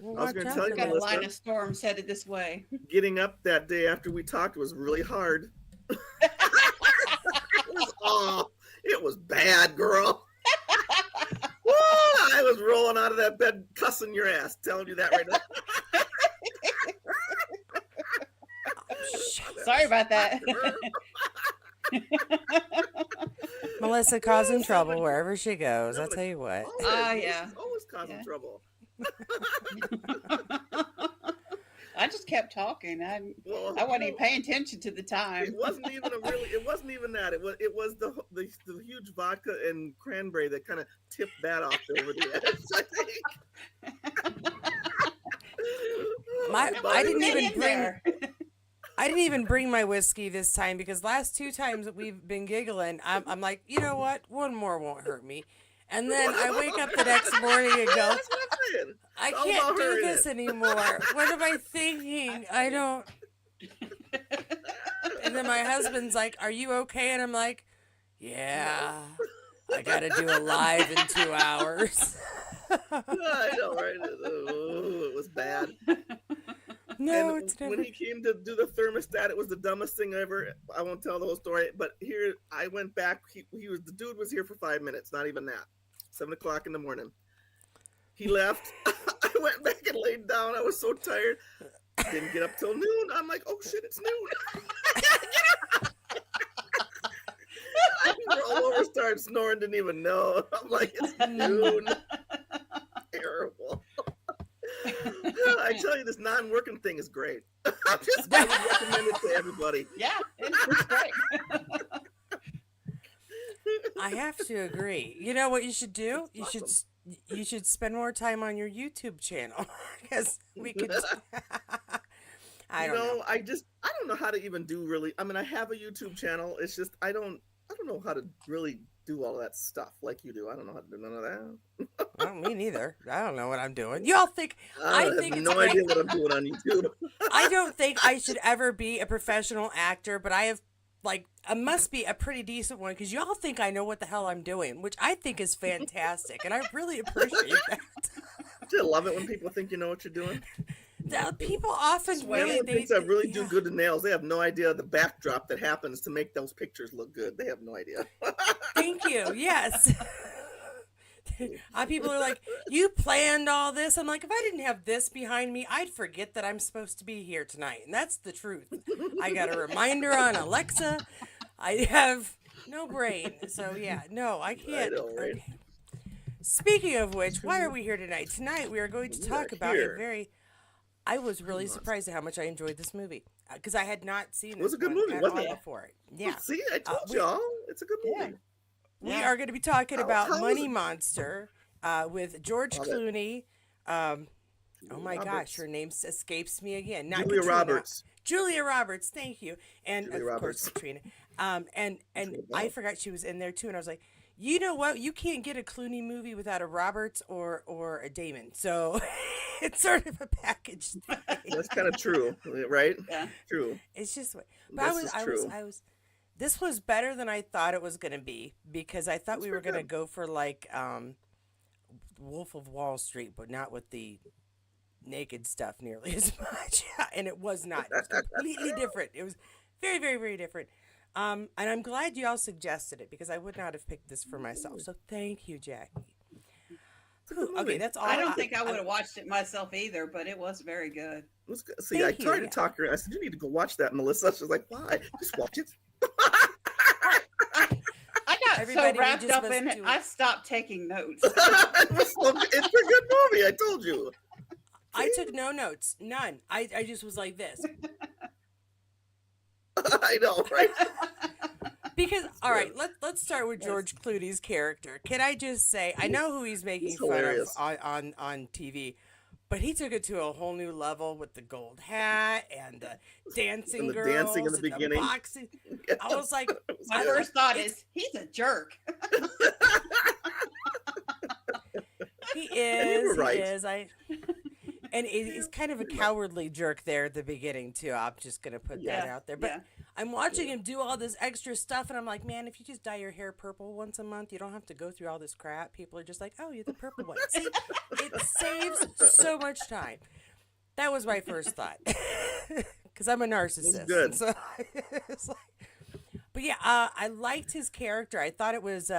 Well, I was watch going to out tell for you, Got a that. line Melissa, of storms headed this way. getting up that day after we talked was really hard. It was it was bad, girl. Woo, I was rolling out of that bed cussing your ass, telling you that right now. Sorry about that. Melissa causing trouble Somebody, wherever she goes. I somebody, tell you what. Ah, Melissa's yeah. always causing Yeah. trouble. I just kept talking. Well, I wasn't even paying attention to the it time. wasn't even it wasn't even that. It was the huge vodka and cranberry that kind of tipped that off over the edge. I think. My Oh, I buddy. didn't Hang even in bring there. I didn't even bring my whiskey this time because last two times that we've been giggling, I'm like, you know what? One more won't hurt me. And then I wake up the next morning and go, That's what I'm saying. I It's all can't about do her in this it. anymore. What am I thinking? I don't. And then my husband's like, are you okay? And I'm like, No. yeah, I got to do a live in 2 hours. I know, right? Oh, it was bad. No, And it's when never. he came to do the thermostat, it was the dumbest thing ever. I won't tell the whole story, but here I went back. He was the dude was here for 5 minutes, not even that. 7 o'clock in the morning. He left. I went back and laid down. I was so tired. Didn't get up till noon. I'm like, oh shit, it's noon. I rolled over, started snoring, didn't even know. I'm like, it's noon. Terrible. I tell you, this non-working thing is great. I would recommend it to everybody. Yeah, it's great. I have to agree. You know what you should do? It's awesome. You should spend more time on your YouTube channel because we could. I You don't know. know, I don't know how to even do really. I mean, I have a YouTube channel. It's just I don't know how to really do all that stuff like you do. I don't know how to do none of that. Well, me neither. I don't know what I'm doing. Y'all think I I have think it's no great. idea what I'm doing on YouTube. I don't think I should ever be a professional actor, but I have like I must be a pretty decent one because y'all think I know what the hell I'm doing, which I think is fantastic, and I really appreciate that. I love it when people think you know what you're doing. People often Swear. really Anyone thinks I really do yeah. good to nails. They have no idea the backdrop that happens to make those pictures look good. They have no idea. Thank you. Yes. People are like, you planned all this. I'm like, if I didn't have this behind me, I'd forget that I'm supposed to be here tonight. And that's the truth. I got a reminder on Alexa. I have no brain. So, yeah, no, I I can't. know, right? Okay. Speaking of which, why are we here tonight? Tonight, we are going to We talk are about a here. very. I was really Monster. surprised at how much I enjoyed this movie because I had not seen It was this a good one movie, at wasn't all it? before. Yeah. See, I told We, y'all. It's a good Yeah. movie. we Yeah. are going to be talking about How was Money it? Monster with George Love it. Clooney. Um, oh Julia my gosh, Roberts. her name escapes me again. Not Julia Katrina. Roberts. Julia Roberts. Thank you, and Julia of course Roberts. Katrina. And Katrina I Bell. forgot she was in there too. And I was like, you know what? You can't get a Clooney movie without a Roberts or a Damon. So it's sort of a package thing. That's kind of true, right? Yeah. True. It's just, but This is true. I was. This was better than I thought it was going to be because I thought It's we were pretty going to good. go for like Wolf of Wall Street, but not with the naked stuff nearly as much. And it was not. It was completely different. It was very, very, very different. And I'm glad you all suggested it because I would not have picked this for myself. So thank you, Jackie. It's a good Okay, movie. that's all. I don't think I would have watched it myself either, but it was very good. Let's go. See, I Thank you. tried to Yeah. talk her. I said, "You need to go watch that, Melissa." She's like, "Why? Just watch it." I got Everybody, so we wrapped just up must in it, do I it. stopped taking notes. It's a good movie. I told you. I took no notes, none. I just was like this. I know, right? Because all good. right, let's start with Yes. George Clooney's character. Can I just say I know who he's making He's fun of hilarious. on TV, but he took it to a whole new level with the gold hat and the dancing And the girls dancing in the and the beginning. boxing. I was like, It was My good. first thought it's is, he's a jerk. he And you were is right. he is he's kind of a cowardly jerk there at the beginning too. I'm just gonna put that Yeah, out there, but yeah. I'm watching him do all this extra stuff, and I'm like, man, if you just dye your hair purple once a month, you don't have to go through all this crap. People are just like, oh, you're the purple one. See, it saves so much time. That was my first thought, because I'm a narcissist. good. So it's like, but yeah, I liked his character. I thought it was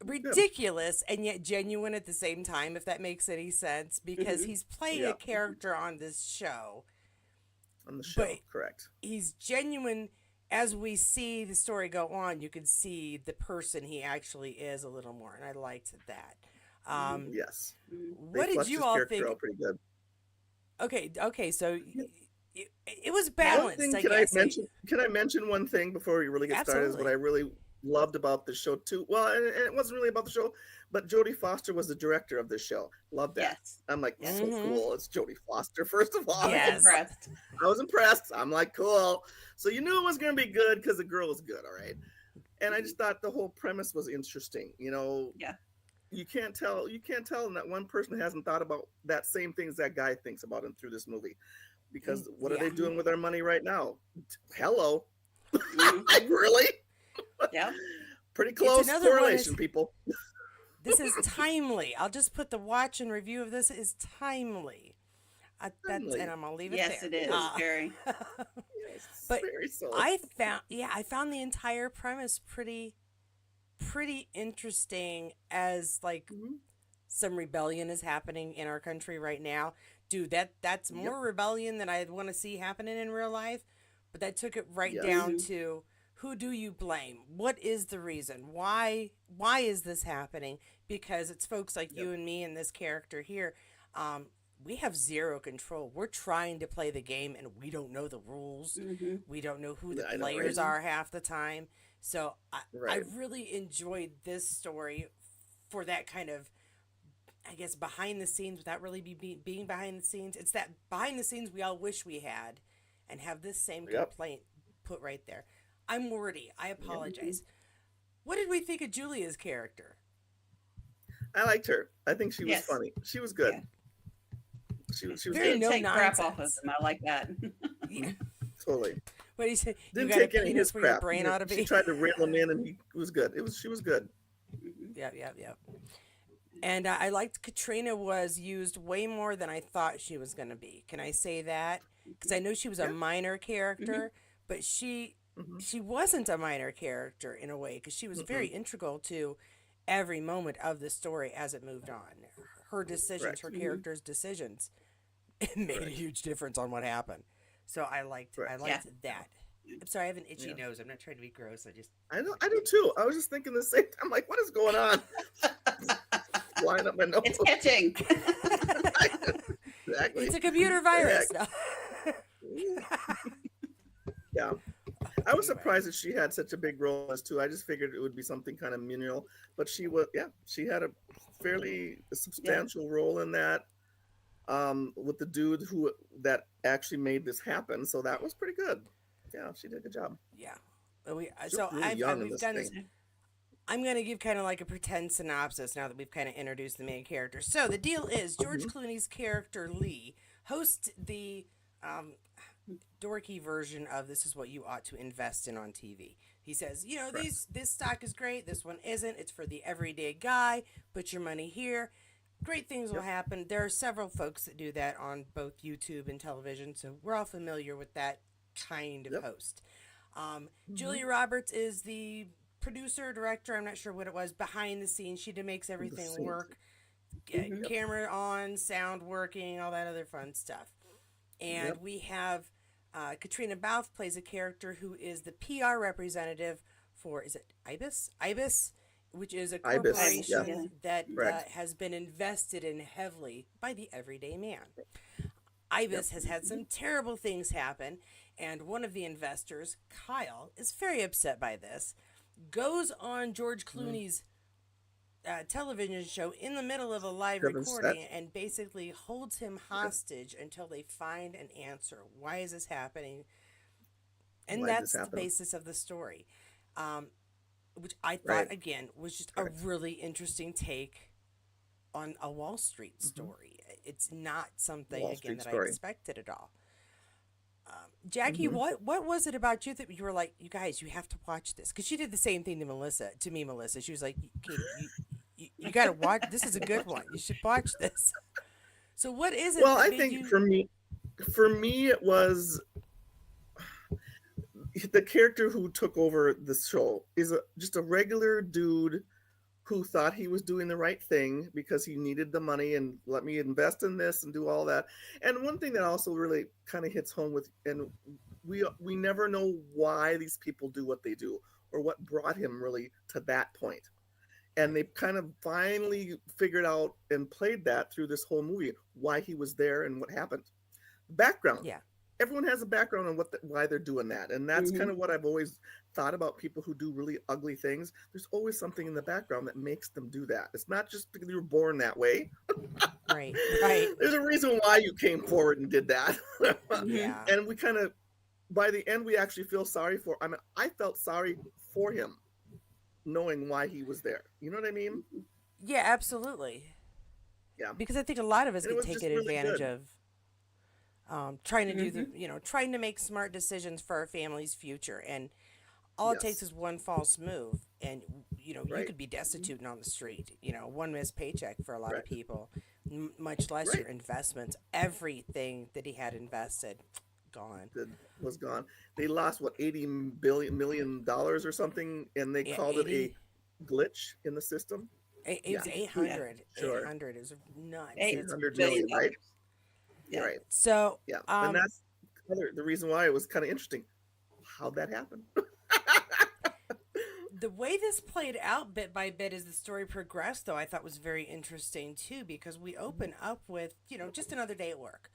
ridiculous and yet genuine at the same time, if that makes any sense, because he's playing a character on this show. On the show, But correct. he's genuine. As we see the story go on, you can see the person he actually is a little more, and I liked that. Yes. What did you all think? Pretty good. Okay, so it was One balanced. thing, I can guess. I mention one thing before we really get started? Is what I really loved about the show too. Well, and it wasn't really about the show, but Jodie Foster was the director of this show. Loved that. Yes. I'm like, so Mhm. cool. It's Jodie Foster, first of all. Yes. Impressed. I was impressed. I'm like, cool. So you knew it was going to be good because the girl was good, all right. And I just thought the whole premise was interesting. You know, Yeah. you can't tell that one person hasn't thought about that same things that guy thinks about him through this movie. Because what are they doing with our money right now? Hello. Like, really? Yeah. Pretty close another one correlation, is- people. This is timely. I'll just put the watch and review of this is timely. Timely. And I'm gonna leave it Yes, there. it is. Very. Yes, But very so. I found the entire premise pretty interesting, as like Mhm. some rebellion is happening in our country right now. Dude, that's more rebellion than I'd want to see happening in real life. But that took it right Yes. down to, who do you blame? What is the reason? Why is this happening? Because it's folks like you and me and this character here. We have zero control. We're trying to play the game and we don't know the rules. We don't know who the I know, players right? are half the time. So I Right. really enjoyed this story for that kind of, I guess, behind the scenes without really being behind the scenes. It's that behind the scenes we all wish we had, and have this same Yep. complaint put right there. I'm wordy. I apologize. What did we think of Julia's character? I liked her. I think she was Yes. funny. She was good. Yeah. She was Very good. Didn't no take crap off of nonsense. them. I like that. Yeah. Totally. What do you say? You Didn't got a take any of his penis where your crap. brain ought to be. She tried to reel him in, and he was good. She was good. Yep. And I liked Katrina was used way more than I thought she was going to be. Can I say that? Because I know she was a minor character, but she wasn't a minor character in a way, because she was very integral to every moment of the story as it moved on. Her decisions, her character's decisions, it made a huge difference on what happened. So I liked that. I'm sorry, I have an itchy nose. I'm not trying to be gross. I do too. I was just thinking the same. I'm like, what is going on? Flying up my nose. It's catching. Exactly. It's a computer virus. Heck? No. Yeah. I was surprised that she had such a big role as too. I just figured it would be something kind of menial, but she had a fairly substantial role in that, with the dude that actually made this happen. So that was pretty good. Yeah, she did a good job. Yeah. She was really young in we've this done thing. this. I'm going to give kind of like a pretend synopsis now that we've kind of introduced the main character. So the deal is George Clooney's character Lee hosts the dorky version of This Is What You Ought to Invest In on TV. He says, this stock is great. This one isn't. It's for the everyday guy. Put your money here. Great things will happen. There are several folks that do that on both YouTube and television, so we're all familiar with that kind of host. Julia Roberts is the producer, director, I'm not sure what it was, behind the scenes. She makes everything work. Camera on, sound working, all that other fun stuff. And we have Katrina Balfe plays a character who is the PR representative for, is it IBIS? IBIS, which is a corporation that has been invested in heavily by the everyday man. IBIS has had some terrible things happen, and one of the investors, Kyle, is very upset by this, goes on George Clooney's television show in the middle of a live recording and basically holds him hostage until they find an answer. Why is this happening? And that's the basis of the story, which I thought, again, was just a really interesting take on a Wall Street story. It's not something, again, that I expected at all. Jackie, Mhm. what was it about you that you were like, you guys, you have to watch this? Because she did the same thing to me, Melissa. She was like, okay, you got to watch. This is a good one. You should watch this. So, what is it Well, that I made think you? for me, it was the character who took over the show is just a regular dude who thought he was doing the right thing because he needed the money and let me invest in this and do all that. And one thing that also really kind of hits home with, and we never know why these people do what they do or what brought him really to that point. And they kind of finally figured out and played that through this whole movie, why he was there and what happened. Background. Yeah, Everyone has a background on why they're doing that, and that's kind of what I've always thought about people who do really ugly things. There's always something in the background that makes them do that. It's not just because you were born that way. right, right. There's a reason why you came forward and did that. Yeah, And we kind of, by the end, we actually feel sorry for. I mean, I felt sorry for him, knowing why he was there. You know what I mean? yeah, absolutely. Yeah. Because I think a lot of us And it get was just taken really advantage good. of. Trying to do trying to make smart decisions for our family's future, and all it takes Yes. is one false move, and you Right. could be destitute and on the street. One missed paycheck for a lot of Right. people, much less your Right. investments. Everything that he had invested, gone. That was gone. They lost what, 80 million dollars or something, and they Yeah, called it a 80. glitch in the system. It was Yeah, 800. sure. 800. It was nuts. Eight It's 800 billion million, right? dollars. Yeah. Right. so Yeah. And that's the reason why it was kind of interesting. How'd that happen? the way this played out bit by bit as the story progressed, though, I thought was very interesting too, because we open up with, just another day at work.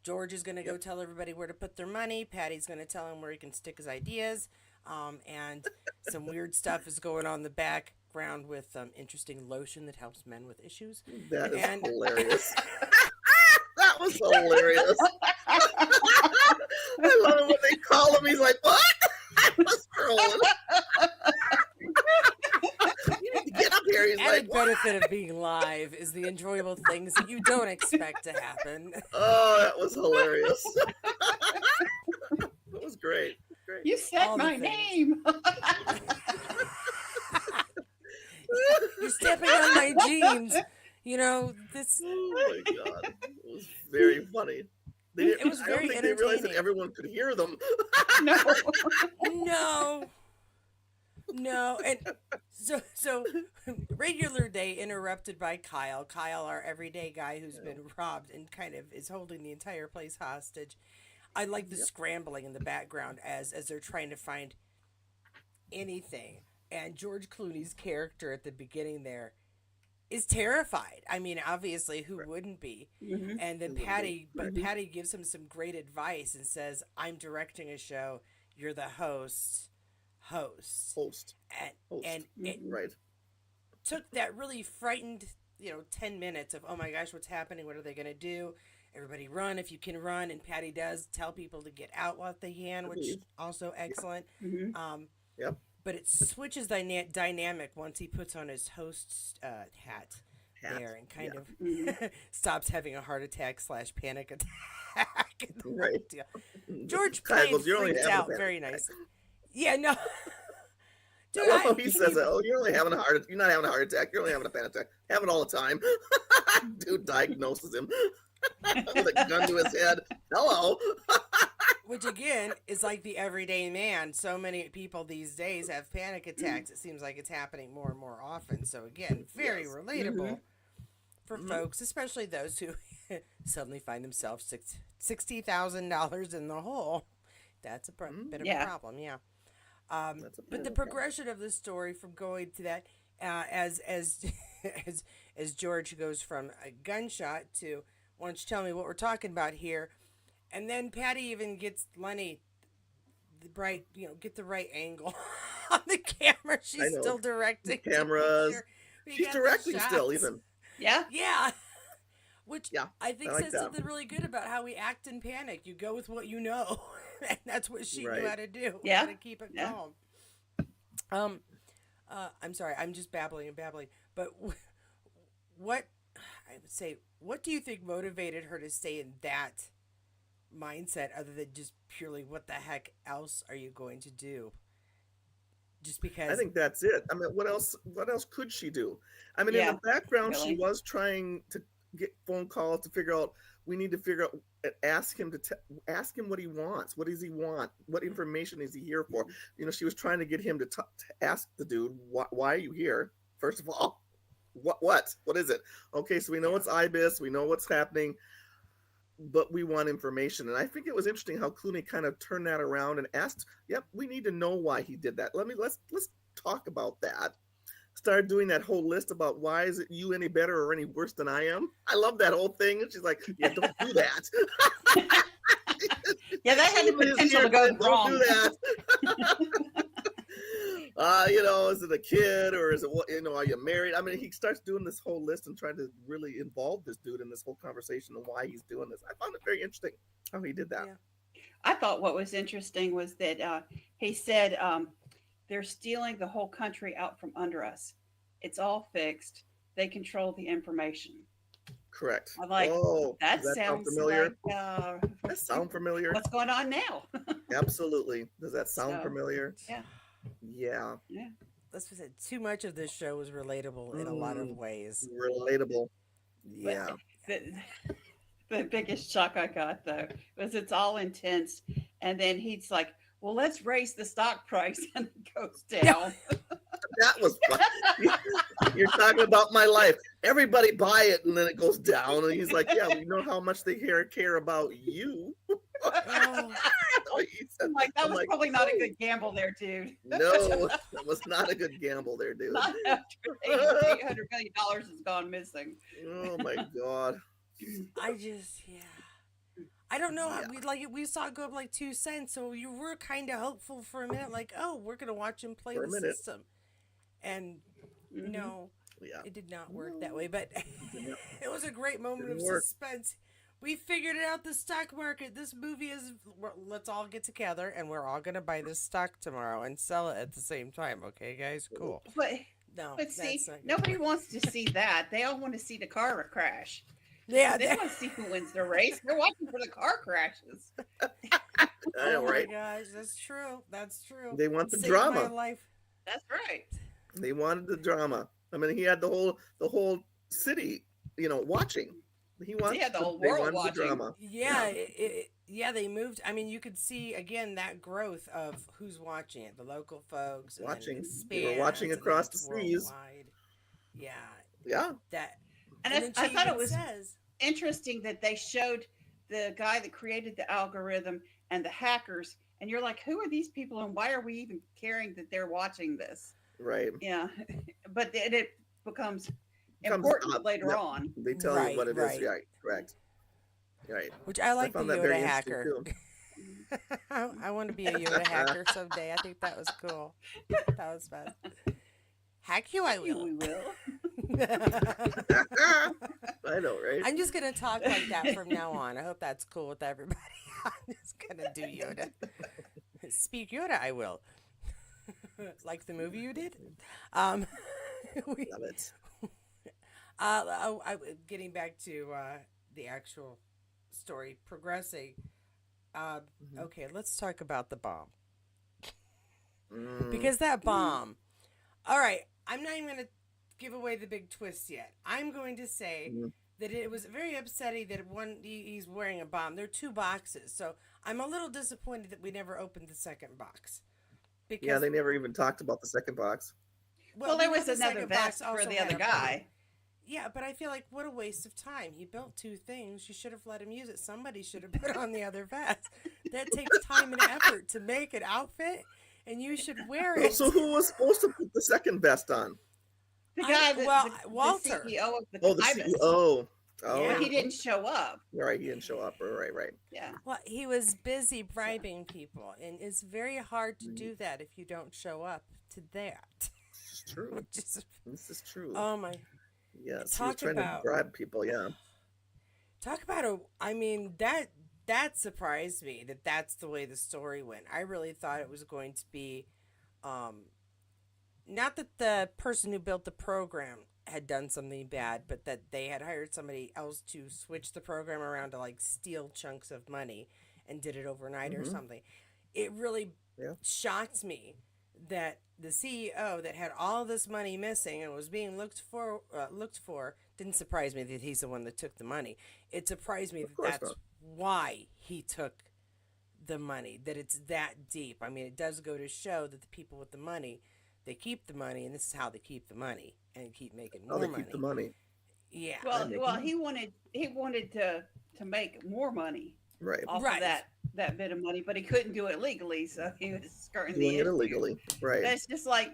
George is going to go tell everybody where to put their money. Patty's going to tell him where he can stick his ideas. And some weird stuff is going on in the background with interesting lotion that helps men with issues. That is And hilarious. That was hilarious. I love it when they call him. He's like, "What?" I was scrolling. You need to get up here. He's like, added "What?" benefit of being live is the enjoyable things that you don't expect to happen. Oh, that was hilarious. That was great. Great. You said All the my things. name. You're stepping on my jeans. This. Oh my god, it was very funny. It was I very don't think they realized that entertaining. everyone could hear them. No. No. No. And so regular day interrupted by Kyle. Kyle, our everyday guy who's been robbed and kind of is holding the entire place hostage. I like the scrambling in the background as they're trying to find anything. And George Clooney's character at the beginning there is terrified. I mean, obviously, who wouldn't be? And then Patty gives him some great advice and says, "I'm directing a show. You're the host. Host. And it Right. took that really frightened, 10 minutes of, oh my gosh, what's happening? What are they going to do? Everybody run if you can run. And Patty does tell people to get out while they can, which Agreed. also excellent. Yep. But it switches dynamic once he puts on his host hat there and kind of stops having a heart attack / panic attack. And the whole Right. deal. George Kyle played goes, "You're only freaked having a out panic very attack." nice. Yeah, no. Dude, Oh, he says, "Oh, you're only having a heart. You're not having a heart attack. You're only having a panic attack. Have it all the time." Dude diagnoses him with a gun to his head. Hello. Which again is like the everyday man. So many people these days have panic attacks. It seems like it's happening more and more often. So again, very Yes. relatable for folks, especially those who suddenly find themselves $60,000 in the hole. That's a bit of a Yeah. problem, yeah. That's a But the problem. progression of the story from going to that, as as George goes from a gunshot to, why don't you tell me what we're talking about here? And then Patty even gets Lenny get the right angle on the camera. She's know. still directing. to make Cameras. sure we She's get the directing still, shots. even. Yeah. Yeah. Which Yeah, I think I like says that. something really good about how we act in panic. You go with what you know. And that's what she Right. knew how to do. Yeah. How to keep it Yeah. calm. I'm sorry, I'm just babbling and babbling. But what I would say, what do you think motivated her to stay in that mindset other than just purely what the heck else are you going to do? Just I because, think that's it. I mean, what else? What else could she do? I mean, in Yeah, the background, she really. was trying to get phone calls to figure out. We need to figure out. Ask him to ask him what he wants. What does he want? What information is he here for? You know, she was trying to get him to, to ask the dude, why are you here? First of all, what is it? Okay, so we know yeah, it's IBIS. We know what's happening, but we want information. And I think it was interesting how Clooney kind of turned that around and asked, "Yep, we need to know why he did that. Let's talk about that." Started doing that whole list about why is it you any better or any worse than I am. I love that whole thing. And she's like, "Yeah, don't do that." Yeah, that had the Clooney is potential here, to go but don't do wrong. that. You know, is it a kid or is it what? You know, are you married? I mean, he starts doing this whole list and trying to really involve this dude in this whole conversation and why he's doing this. I found it very interesting how he did that. yeah. I thought what was interesting was that he said they're stealing the whole country out from under us. It's all fixed. They control the information. Correct. I'm like, Oh, that does that sound sounds familiar? like That sound familiar? what's going on now. Absolutely. Does that sound So, familiar? yeah, Yeah. yeah. Let's just say too much of this show was relatable in a lot of ways. Relatable. But Yeah. the, the biggest shock I got though was it's all intense, and then he's like, "Well, let's raise the stock price," and it goes down. That was fun. You're talking about my life. Everybody buy it, and then it goes down. And he's like, "Yeah, we know how much they care about you." Oh, He said- I'm like, that I'm was like, probably not a "Oh, good gamble there, dude. No, that was not a good gamble there, dude. Not after $800 million has gone missing. Oh my god. I just, yeah. I don't know. Yeah. We saw it go up like 2 cents, so you were kind of hopeful for a minute, like, oh, we're gonna watch him play For a the minute. system, and Mhm. no, Yeah. it did not work that way. But Didn't it was a great moment of didn't work. suspense. We figured it out. The stock market. This movie is. Let's all get together, and we're all gonna buy this stock tomorrow and sell it at the same time. Okay, guys. Cool. But No, but see, that's not good. nobody wants to see that. They all want to see the car crash. Yeah. They don't want to see who wins the race. They're watching for the car crashes. I know, Oh my right? gosh, that's true. That's true. They want the Saved my drama. life. That's right. They wanted the drama. I mean, he had the whole city, you know, watching. He wanted Yeah, the whole they world wanted watching. the drama. Yeah, yeah, they moved. I mean, you could see again that growth of who's watching it, the local folks, and then it Watching. They were watching expands, and then across the it's seas. worldwide. Yeah, Yeah. that. And And then I she thought it even was says, interesting that they showed the guy that created the algorithm and the hackers, and you're like, who are these people, and why are we even caring that they're watching this? Right. Yeah, but then it becomes Comes important up. later Yep. on. They tell Right, you what it is. right. Right. Correct. Right. which I like the found that Yoda very interesting, hacker. too. I want to be a Yoda hacker someday. I think that was cool. That was fun. Hack you, I We will. will. I know, right? I'm just gonna talk like that from now on. I hope that's cool with everybody. I'm just gonna do Yoda. Speak Yoda, I will. Like the movie you did. We, Love it. getting back to the actual story progressing. Okay, let's talk about the bomb Mm, because that bomb. All right, I'm not even gonna give away the big twist yet. I'm going to say Mhm. that it was very upsetting that he's wearing a bomb. There are 2 boxes, so I'm a little disappointed that we never opened the second box. Because yeah, they never even talked about the second box. Well, there because was the another second box vest for also the had other a bomb. guy. Yeah, but I feel like what a waste of time. He built 2 things. You should have let him use it. Somebody should have put on the other vest. That takes time and effort to make an outfit, and you should wear it. So who was supposed to put the second vest on? The I- guy, well, the Walter. CEO of the Oh, the Ibis. CEO. Oh, Yeah. But he didn't show up. right. He didn't show up. Right. Yeah. Well, he was busy bribing people, and it's very hard to do that if you don't show up to that. This is true. Which is, This is true. oh my, Yes, he was talk trying about- to bribe people. Yeah. talk about I mean, that surprised me that that's the way the story went. I really thought it was going to be, not that the person who built the program had done something bad, but that they had hired somebody else to switch the program around to like steal chunks of money and did it overnight or Mm-hmm. something. It really Yeah. shocked me that the CEO that had all this money missing and was being looked for didn't surprise me that he's the one that took the money. It surprised me Of that course that's not. why he took the money, that it's that deep. I mean, it does go to show that the people with the money, they keep the money, and this is how they keep the money and keep making How more they money. keep the money. Yeah. Well, make well, money. he wanted to make more money Right. off Right. of that bit of money, but he couldn't do it legally, so he was skirting Doing the it issue. illegally. Right. That's just like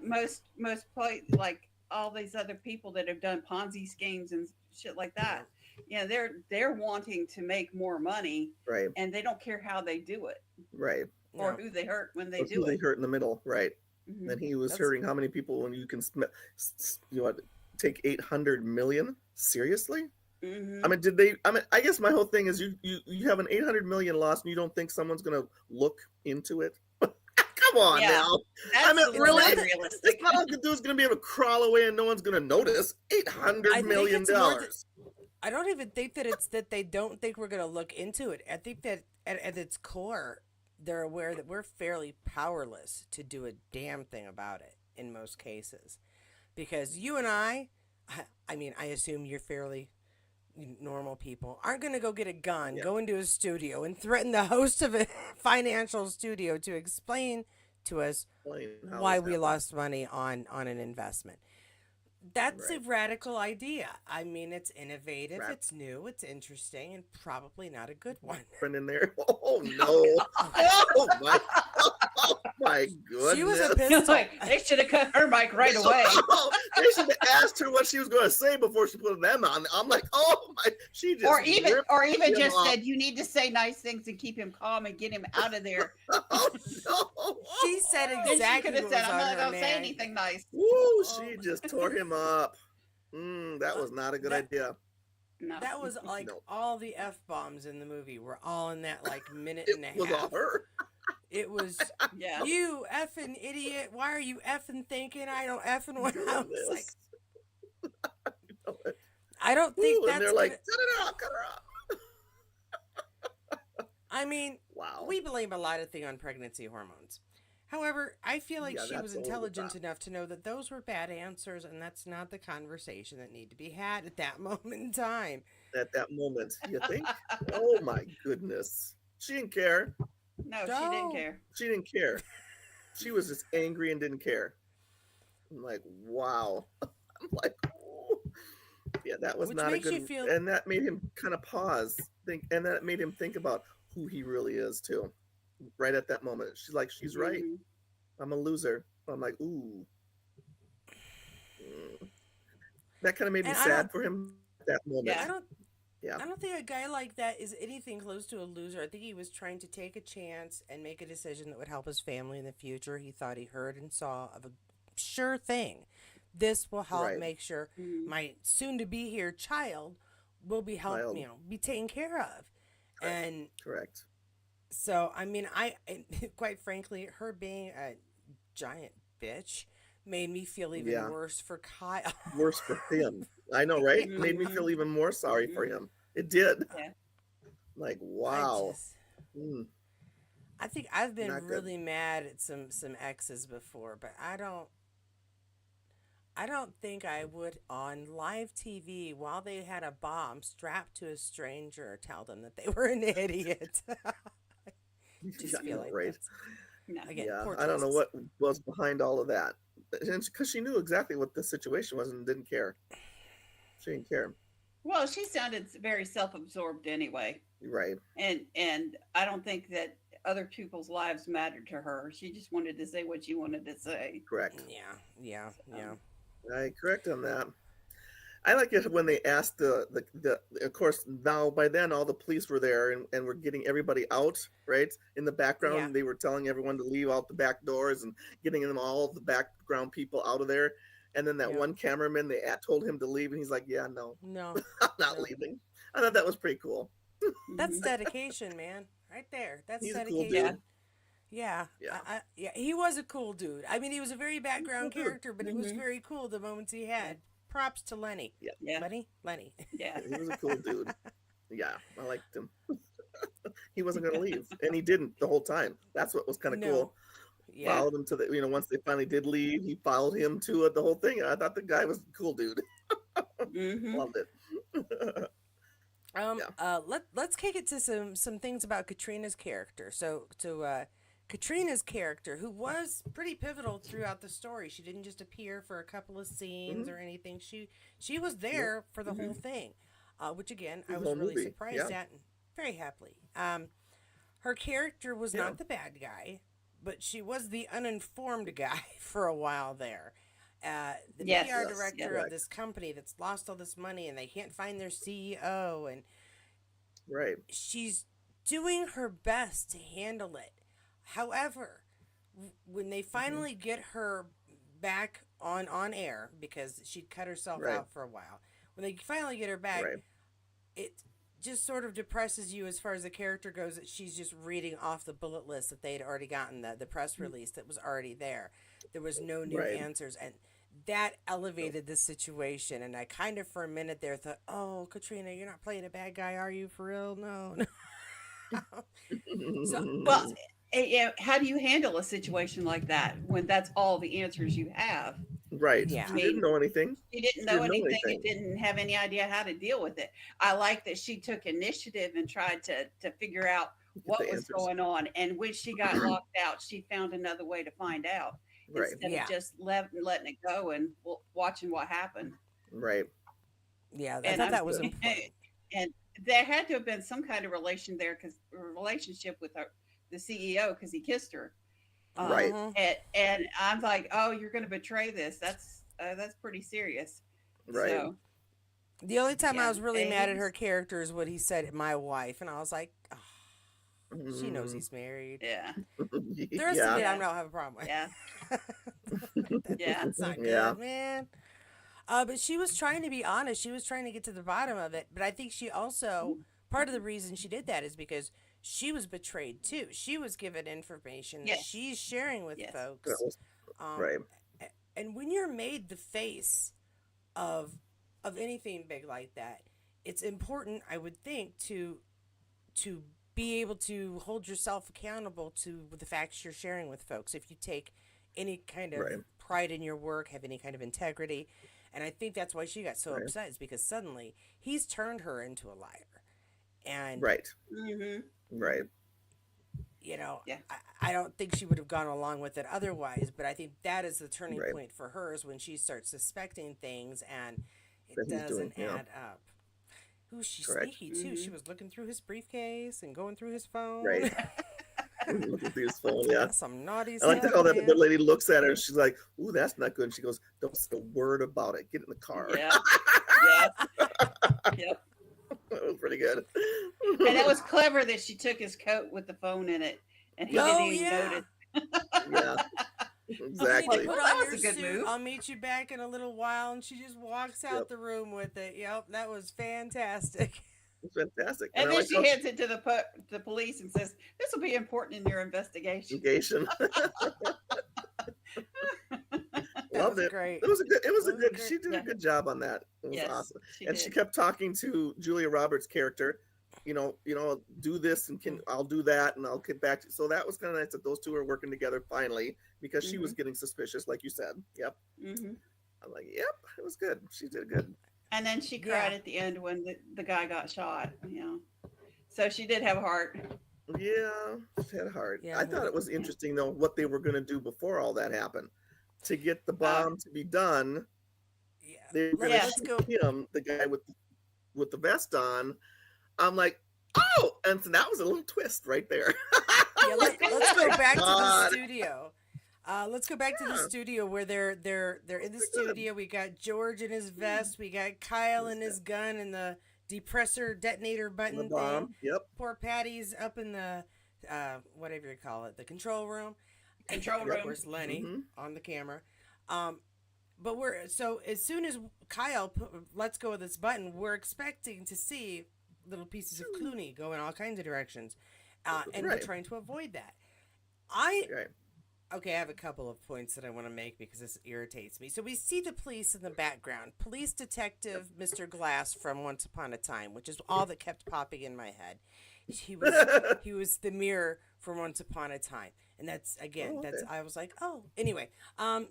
like all these other people that have done Ponzi schemes and shit like that. Yeah, they're wanting to make more money, Right. and they don't care how they do it Right. or No. who they hurt when they Or do who they it. hurt in the middle. Right. Mhm. And he was That's- hurting how many people when you can take 800 million? Seriously? Mhm. I mean, did they? I mean, I guess my whole thing is you have an 800 million loss and you don't think someone's gonna look into it? Come on Yeah. now. That's I mean, a little really? It's unrealistic. not like the dude's gonna be able to crawl away and no one's gonna notice. I $800 think million. it's more that- I don't even think that it's that they don't think we're going to look into it. I think that at its core, they're aware that we're fairly powerless to do a damn thing about it in most cases. Because you and I mean, I assume you're fairly normal people, aren't going to go get a gun, Yeah. go into a studio, and threaten the host of a financial studio to explain to us How why this we happened. lost money on an investment. That's a Right. radical idea. I mean, it's innovative, Rad- it's new, it's interesting, and probably not a good one. Friend in there. Oh no! Oh my goodness! She was a It's pistol. like they should have cut her mic right away. They should have asked her what she was going to say before she put them on. I'm like, oh my! She just Or even ripped him just off. said you need to say nice things and keep him calm and get him out of there. Oh no! She said Then she exactly could have what said, was "I'm on not her going to say man. anything nice." Woo! She just tore him up. That was not a good That- idea. No. That was like No. all the F bombs in the movie were all in that like minute It and a was all half. her. It was Yeah. you effing idiot. Why are you effing thinking I don't effing what I was like? I don't think Ooh, that's and they're like, gonna- cut it off, cut her off. I mean, Wow. we blame a lot of things on pregnancy hormones. However, I feel like Yeah, she that's was a little intelligent bit. enough to know that those were bad answers, and that's not the conversation that need to be had at that moment in time. At that moment, you think? Oh my goodness. She didn't care. No, she No. didn't care. She didn't care. She was just angry and didn't care. I'm like, wow. I'm like, ooh. Yeah, that was Which not a makes you good. feel- And that made him kind of pause, and that made him think about who he really is too. Right at that moment, she's like, she's right. Mhm. I'm a loser. I'm like, ooh. That kind of made me And I sad don't- for him at that moment. Yeah. I don't think a guy like that is anything close to a loser. I think he was trying to take a chance and make a decision that would help his family in the future. He thought he heard and saw of a sure thing. This will help Right. make sure Mhm. my soon to be here child will be helped, Child. be taken care of. Correct. And Correct. so, I mean, quite frankly, her being a giant bitch made me feel even Yeah. worse for Kyle. Worse for him. I know, right? Made me feel even more sorry for him. It did. Yeah. Like, wow. I I think I've been Not good. really mad at some exes before, but I don't think I would on live TV while they had a bomb strapped to a stranger tell them that they were an idiot. Just Yeah, feel like right. that's- No. again, Yeah, poor I don't know choices. what was behind all of that. Because she knew exactly what the situation was and didn't care. She didn't care. Well, she sounded very self-absorbed anyway, Right. and I don't think that other people's lives mattered to her. She just wanted to say what she wanted to say. Correct. Yeah. I correct on that. I like it when they asked the of course now by then all the police were there and were getting everybody out, right? In the background, Yeah. they were telling everyone to leave out the back doors and getting them all the background people out of there. And then that Yeah. one cameraman, they told him to leave, and he's like, "Yeah, no, No, I'm not No. leaving." I thought that was pretty cool. that's Mhm. dedication, man. Right there. That's He's a cool dedication. dude. Yeah. Yeah. Yeah, he was a cool dude. I mean, he was a very background cool dude. character, but he was Mhm. very cool the moments he had. props to Lenny. Yeah. Lenny. Yeah. He was a cool dude. Yeah, I liked him. He wasn't going to leave, and he didn't the whole time. That's what was kind of No. cool. Yeah. Followed him to the, once they finally did leave, he followed him to it, the whole thing. I thought the guy was a cool dude. Mm-hmm. Loved it. Let's kick it to some things about Katrina's character. So Katrina's character, who was pretty pivotal throughout the story. She didn't just appear for a couple of scenes or anything. She was there for the whole thing, which again I The was whole really movie, surprised yeah. at and very happily. Her character was not the bad guy, but she was the uninformed guy for a while there. The Yes. PR Yes, director yeah. of this company that's lost all this money and they can't find their CEO, and Right. she's doing her best to handle it. However, when they finally get her back on air, because she'd cut herself Right. out for a while, when they finally get her back, Right. it just sort of depresses you as far as the character goes, that she's just reading off the bullet list that they'd already gotten, the press release that was already there. There was no new Right. answers, and that elevated the situation. And I kind of for a minute there thought, oh, Katrina, you're not playing a bad guy, are you, for real? No. So, Well, yeah, how do you handle a situation like that when that's all the answers you have? Right. Yeah. She didn't know anything. You didn't She know didn't know anything. You anything. didn't have any idea how to deal with it. I like that she took initiative and tried to figure out what the was answers. going on. And when she got locked out, she found another way to find out Right. instead Yeah. of just letting it go and watching what happened. Right. yeah, I And thought I'm- that was important. And there had to have been some kind of relationship with the CEO, because he kissed her. Right. Mhm. And I'm like, oh, you're going to betray this. That's pretty serious. Right. So, The only time I Yeah, was really mad at and- her character is what he said, my wife, and I was like, oh, she knows Mhm. he's married. yeah, The rest yeah. of it, I don't have a problem with. yeah, That's, Yeah. that's not good, Yeah. man. But she was trying to be honest. She was trying to get to the bottom of it. But I think she also, part of the reason she did that is because she was betrayed too. She was given information that Yes. she's sharing with Yes. folks. That was- Um, right. And when you're made the face of anything big like that, it's important, I would think, to be able to hold yourself accountable to the facts you're sharing with folks. If you take any kind of Right. pride in your work, have any kind of integrity, and I think that's why she got so Right. upset, is because suddenly he's turned her into a liar, and Right. hmm Right. you know, Yeah. I don't think she would have gone along with it otherwise, but I think that is the turning Right. point for her, is when she starts suspecting things and it That he's doing, doesn't yeah. add up. Ooh, she's Correct. sneaky too. She Mhm. was looking through his briefcase and going through his phone. Right. Looking through his phone, yeah. That's some naughty I like stuff, how that the man. good lady looks at her and she's like, "Ooh, that's not good." And she goes, "Don't say a word about it. Get in the car." Yeah, yeah, yep. That was pretty good. And that was clever that she took his coat with the phone in it, and he Oh, didn't even yeah. notice. Yeah. You need to Exactly. put Well, that on was your a good suit. move. I'll meet you back in a little while, and she just walks out Yep. the room with it. Yep, that was fantastic. It's fantastic. And I then like she how hands it to the police and says, "This will be important in your investigation." investigation. That Loved was it. great. It was a good. It was a It was good. great. She did Yeah. a good job on that. It was Yes, awesome. she And did. she kept talking to Julia Roberts' character. Do this and I'll do that and I'll get back to. So that was kind of nice that those two are working together finally, because she was getting suspicious, like you said. Yep. hmm I'm like, yep, it was good. She did good. And then she Yeah. cried at the end when the guy got shot. So she did have a heart. Yeah, she had a heart. Yeah, I thought it was interesting though what they were going to do before all that happened. To get the bomb to be done, Yeah. they were going Yeah. to Let's go. shoot him, the guy with the vest on. I'm like, oh, and so that was a little twist right there. Yeah, let's go back to the God. studio. Let's go back to the Yeah. studio where they're in the Very good. studio. We got George in his vest. We got Kyle in his gun and the depressor detonator The button thing. bomb. Yep. Poor Patty's up in the whatever you call it, the control room. Control And room. Where's Lenny Mhm. on the camera? But so as soon as Kyle lets go of this button, we're expecting to see little pieces of Clooney go in all kinds of directions, and we're Right. trying to avoid that. I Right. Okay, I have a couple of points that I want to make because this irritates me. So we see the police in the background. Police Detective Mr. Glass from Once Upon a Time, which is all that kept popping in my head. He was he was the mirror from Once Upon a Time. And that's again, Oh, that's okay. I was like, "Oh, anyway.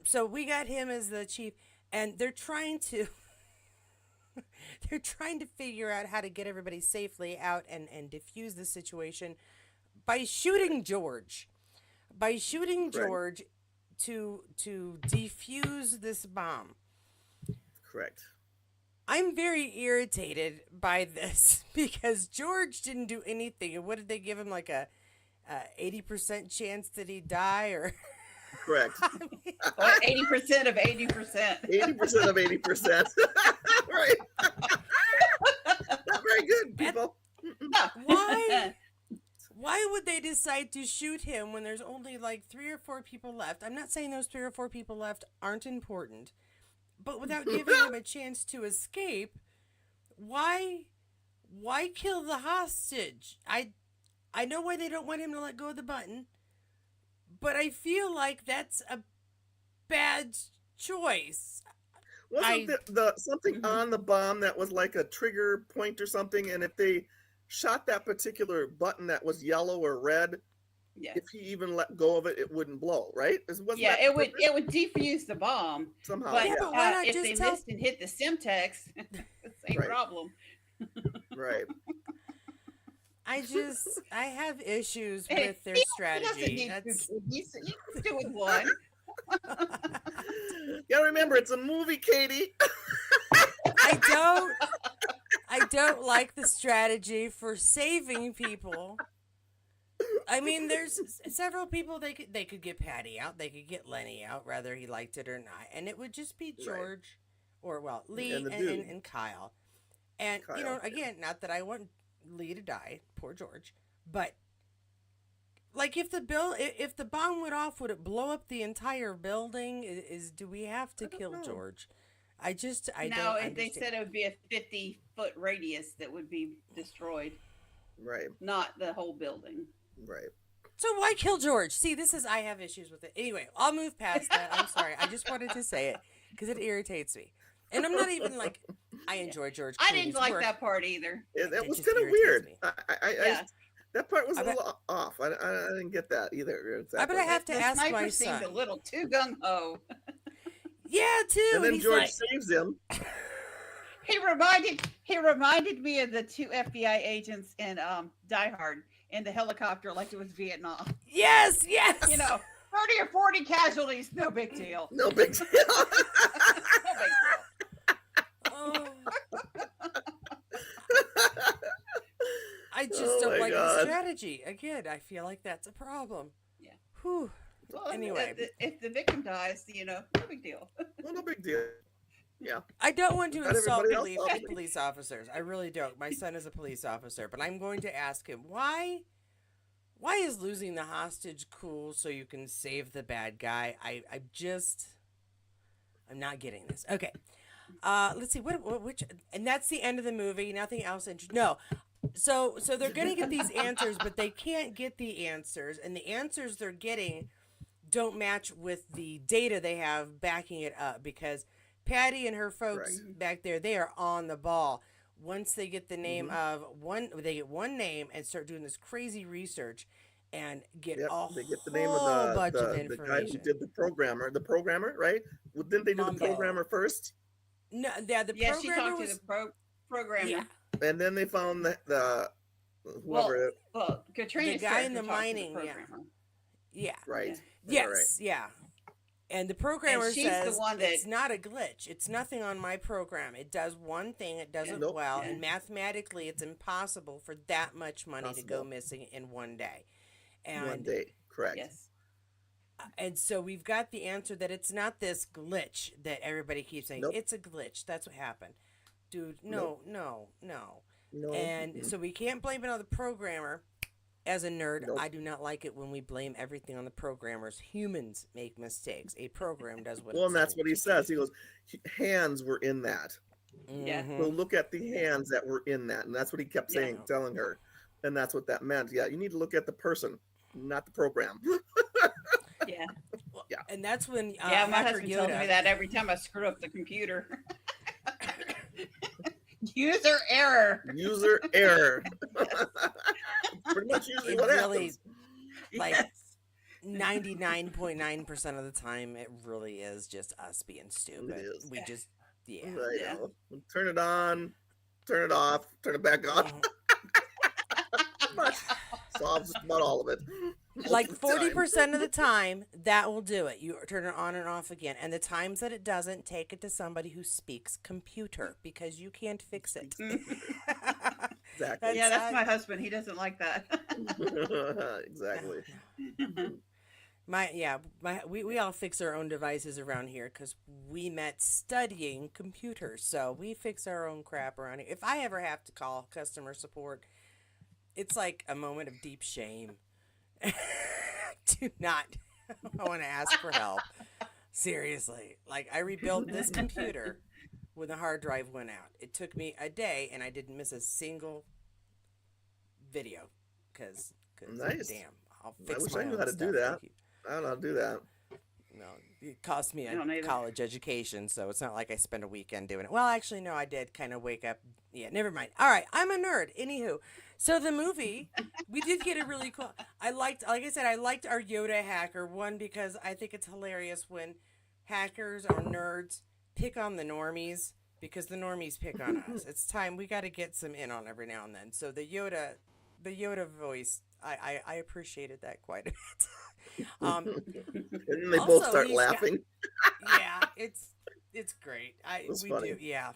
So we got him as the chief and they're trying to they're trying to figure out how to get everybody safely out and diffuse the situation by shooting George. By shooting Correct. George to defuse this bomb. Correct. I'm very irritated by this because George didn't do anything. And what did they give him, like a 80% chance that he'd die? Or Correct. Or 80% of 80%. 80% of 80%. Right. Not very good, people. why? Why would they decide to shoot him when there's only like 3 or 4 people left? I'm not saying those 3 or 4 people left aren't important, but without giving him a chance to escape, why kill the hostage? I know why they don't want him to let go of the button, but I feel like that's a bad choice. Wasn't the something on the bomb that was like a trigger point or something? And if they shot that particular button that was yellow or red, Yeah. if he even let go of it, it wouldn't blow, right? Wasn't Yeah, that it the would purpose? it would defuse the bomb. Somehow. But, Yeah, but why not if just they tell- missed and hit the Simtex, same Right. problem. Right. I have issues Hey, with their he doesn't strategy. need That's, two kids. He can do with one. You gotta remember, it's a movie, Katie. I don't like the strategy for saving people. I mean, there's several people they could get Patty out, they could get Lenny out, whether he liked it or not, and it would just be George, or well, Lee And the and, dude. and Kyle. And you Kyle, know, again, not that I want Lee to die, poor George, but like if the bomb went off, would it blow up the entire building? Do we have to kill know. George? I No, don't and they understand. said it would be a 50-foot radius that would be destroyed, Right. not the whole building. Right. So why kill George? See, I have issues with it. Anyway, I'll move past that. I'm sorry. I just wanted to say it because it irritates me. And I'm not even like, I enjoy George I Clooney's didn't like work. that part either. It It was just kind of irritates weird. me. Yeah. That part was I a bet- little off. I didn't get that either. I bet I have to The ask sniper my seemed a son. little too gung ho. Yeah, too. And then he's George like, saves him. He reminded me of the 2 FBI agents in Die Hard in the helicopter, like it was Vietnam. yes. You know, 30 or 40 casualties, no big deal. No big deal. No big deal. Oh. I just Oh don't my like the God. strategy. Again, I feel like that's a problem. Yeah. Whew. Well, Anyway. if the victim dies, you know, no big deal. Well, no big deal. I don't want to Not insult everybody else loves me. police officers. I really don't. My son is a police officer, but I'm going to ask him why is losing the hostage cool so you can save the bad guy? I'm not getting this. Okay. Let's see which and that's the end of the movie. Nothing else No. So they're going to get these answers, but they can't get the answers, and the answers they're getting don't match with the data they have backing it up, because Patty and her folks back there, they are on the ball. Once they get the name of they get one name and start doing this crazy research and get Yep. a They get the whole name of bunch of the guy who information. did the programmer, right? Well, didn't they do Mambo. the programmer first? No, yeah, the Yeah, she programmer talked was to the programmer. yeah, And then they found the whoever. Well, Katrina's The guy in character the talked to mining, the yeah. programmer. yeah. Right. Yes, yeah. And the programmer And she's the says one that- it's not a glitch. It's nothing on my program. It does one thing. It does it Nope. well. Yeah. And mathematically, it's impossible for that much money to go Possible. missing in one day. One And day. Correct. Yes. and so we've got the answer that it's not this glitch that everybody keeps saying. Nope. It's a glitch. That's what happened. Dude, no. No. And Mm-mm. so we can't blame it on the programmer. As a nerd, Nope. I do not like it when we blame everything on the programmers. Humans make mistakes. A program does what Well, it's and that's told what he to says. He goes, hands were in that. do. Yeah. Mhm. So look at the hands that were in that. And that's what he kept saying, Yeah. telling her. And that's what that meant. Yeah, you need to look at the person, not the program. Yeah. And that's when Yeah, my Hacker husband tells me Yoda. that every time I screw up the computer. User error. User error. Pretty much usually It what really, happens. like, Yes. 99.9% of the time, it really is just us being stupid. It is. We just, yeah. I Yeah. know. Turn it on, turn it off, turn it back on. Oh. Solves just about all of it. Like Most of the time. 40% of the time, that will do it. You turn it on and off again. And the times that it doesn't, take it to somebody who speaks computer because you can't fix it. Exactly. Yeah, that's my husband. He doesn't like that. Exactly. We all fix our own devices around here because we met studying computers. So we fix our own crap around here. If I ever have to call customer support, it's like a moment of deep shame. Do not. I want to ask for help. Seriously. Like, I rebuilt this computer when the hard drive went out. It took me a day, and I didn't miss a single video. Because, Nice. damn, I'll fix wish my I knew own how to do stuff. that. Thank you. I don't know how to do that. No, it cost me I don't a either. college education, so it's not like I spent a weekend doing it. Well, actually, no, I did kind of wake up. Yeah, never mind. All right, I'm a nerd. Anywho, so the movie, we did get a really cool. Like I said, I liked our Yoda hacker one because I think it's hilarious when hackers or nerds pick on the normies because the normies pick on us. It's time we got to get some in on every now and then. So the Yoda voice, I appreciated that quite a bit. And then they both Also, start he's got- laughing. Yeah, it's great. That's We funny. do, yeah.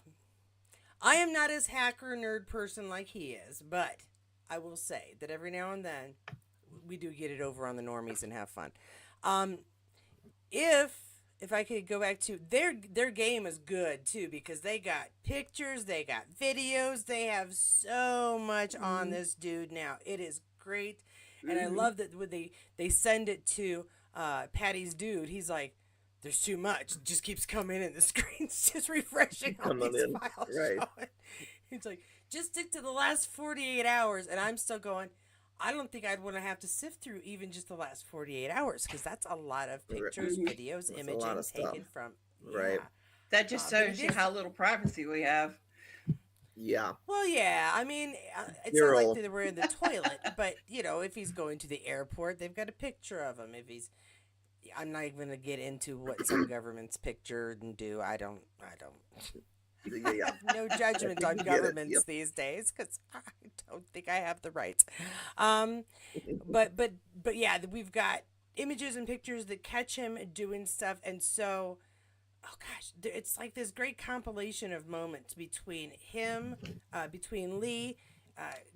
I am not as hacker nerd person like he is, but I will say that every now and then we do get it over on the normies and have fun. If I could go back to their game is good too because they got pictures, they got videos, they have so much on this dude now. It is great. And I love that when they send it to Patty's dude, he's like, there's too much. It just keeps coming in. The screen's just refreshing on Coming these in, files. right. showing. He's like, just stick to the last 48 hours. And I'm still going, I don't think I'd want to have to sift through even just the last 48 hours because that's a lot of pictures, Mhm. videos, That's a imaging lot of stuff. taken from. Right. Yeah. That just But it shows you is- how little privacy we have. Yeah. Well, yeah. I mean, it's You're not old. like they were in the toilet, but if he's going to the airport, they've got a picture of him. If he's, I'm not even gonna get into what some governments picture and do. I don't. Yeah. No judgment You on get it, governments yep. these days because I don't think I have the rights. But yeah, we've got images and pictures that catch him doing stuff, and so. Oh gosh, it's like this great compilation of moments between him, between Lee,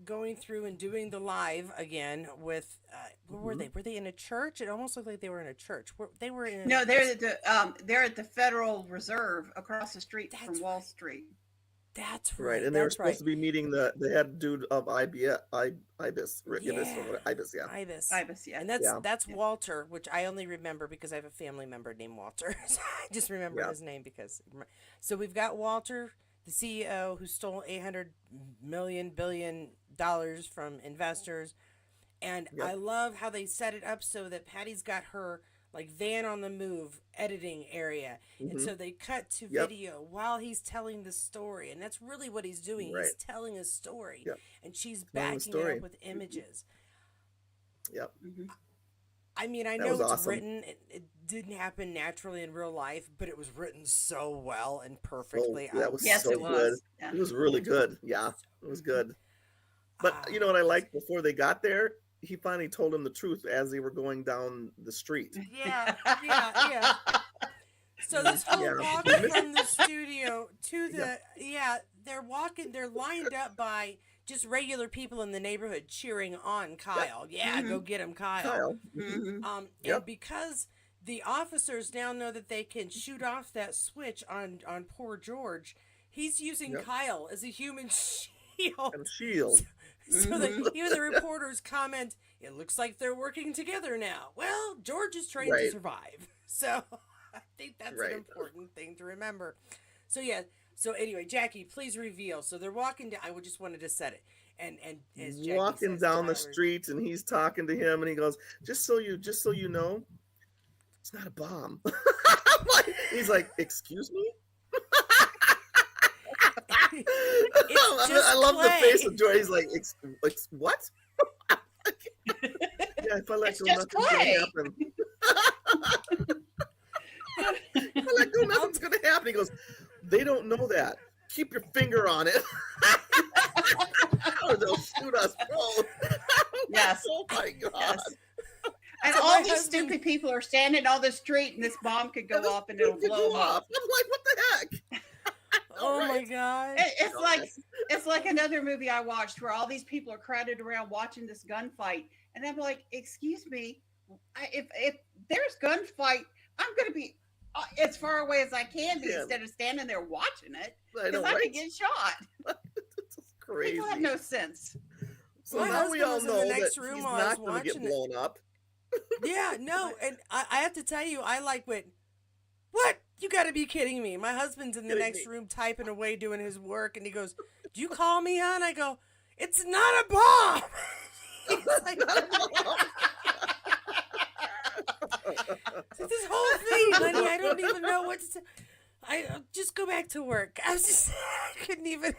going through and doing the live again with. Where were they? Were they in a church? It almost looked like they were in a church. They were in. No, they're at the Federal Reserve across the street That's from Wall Street. That's Right. right. And they were That's supposed right. to be meeting the head dude of IBS, Ibis, Yeah. Ibis, yeah. Ibis. Yeah. And Yeah. that's Walter, which I only remember because I have a family member named Walter. So I just remember Yeah. his name because. So we've got Walter, the CEO who stole $800 billion from investors, and Yep. I love how they set it up so that Patty's got her like van on the move editing area, and Mhm. so they cut to Yep. video while he's telling the story, and that's really what he's doing. Right. He's telling a story, Yep. and she's Telling the backing it story. up with images. Yep. Mhm. I mean, I That know was it's awesome. written. It didn't happen naturally in real life, but it was written so well and perfectly. that was Yes, so it was. good. Yeah. It was really good. Yeah. It was good. But you know what I liked before they got there? He finally told him the truth as they were going down the street. Yeah, yeah. So this whole Yeah. walk from the studio to the they're walking. They're lined up by just regular people in the neighborhood cheering on Kyle. Yeah, go get him, Kyle. Mhm. And Yep. because the officers now know that they can shoot off that switch on poor George, he's using Yep. Kyle as a human shield. And Shield. So that even the reporters comment, it looks like they're working together now. Well, George is trained to Right. survive. So I think that's Right. an important thing to remember. So yeah. So anyway, Jackie, please reveal. So they're walking down. I just wanted to set it. And as Jackie Walking says, down the Tyler- street and he's talking to him and he goes, just so you know, it's not a bomb. He's like, excuse me? I love clay. the face of George. He's like, what? Yeah, if I let It's go, just nothing's clay. gonna happen. If I let go, nothing's gonna happen. He goes, they don't know that. Keep your finger on it. Or they'll shoot us both. Yes. Oh my God. Yes. And So all my these husband- stupid people are standing on the street, and this bomb could go this up, and it'll dude could blow go them up. off. I'm like, what the heck? Oh my Right. God. It's like another movie I watched where all these people are crowded around watching this gunfight, and I'm like, excuse me, if there's gunfight, I'm going to be as far away as I can be Yeah. instead of standing there watching it, I know, because I right? could get shot. This is crazy. People have no sense. So My now we husband all was in the know next that room he's while I was not going to get watching it. blown up. Yeah, no, and I have to tell you, I like went, what? You got to be kidding me. My husband's in the Kidding next me. room typing away doing his work, and he goes, "Do you call me, hon?" I go, "It's not a bomb." He's like, this whole thing, honey, I don't even know what to say. I just go back to work. I was just, I couldn't even.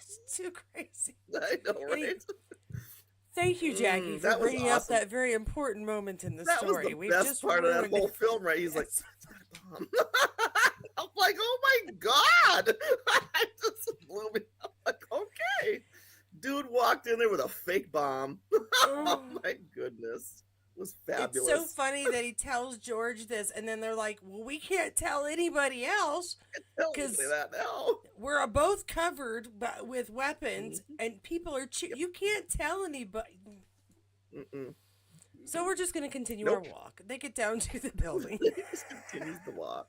It's too crazy. I know, right? Thank you, Jackie, for that was bringing up awesome. that very important moment in the That story. was the We've best just part of that ruined whole it. film, right? He's like, it's not a bomb. I'm like, oh my God. I just blew me up. Like, okay. Dude walked in there with a fake bomb. Oh my goodness. It was fabulous. It's so funny that he tells George this, and then they're like, "Well, we can't tell anybody else. Don't 'cause- say that now. We're both covered with weapons, Mm-hmm. and people are. You can't tell anybody." Mm-mm. So we're just gonna continue Nope. our walk. They get down to the building. He just continues to walk.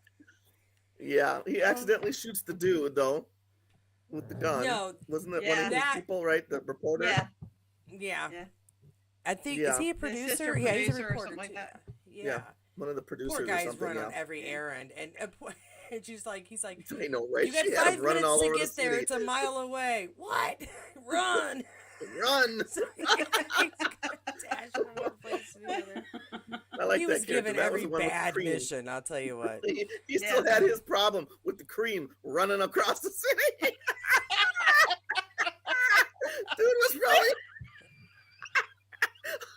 Yeah, he accidentally shoots the dude though with the gun. No, Wasn't it one Yeah. of his That- people, right? The reporter. Yeah. yeah. Yeah. I think Yeah. is he a The producer? assistant Yeah, he's a producer or reporter something like too. that. Yeah. One of the producers Poor or guys something. run Yeah. on every errand, and and she's like, he's like, I know, right? "You got She had him 5 running minutes all to over get the there. city. It's a mile away." What? Run! Run! So he's gotta dash from one place to the other. I like He that was character. given That was every the one with the bad cream. mission. I'll tell you what. He still had his problem with the cream running across the city. Dude was really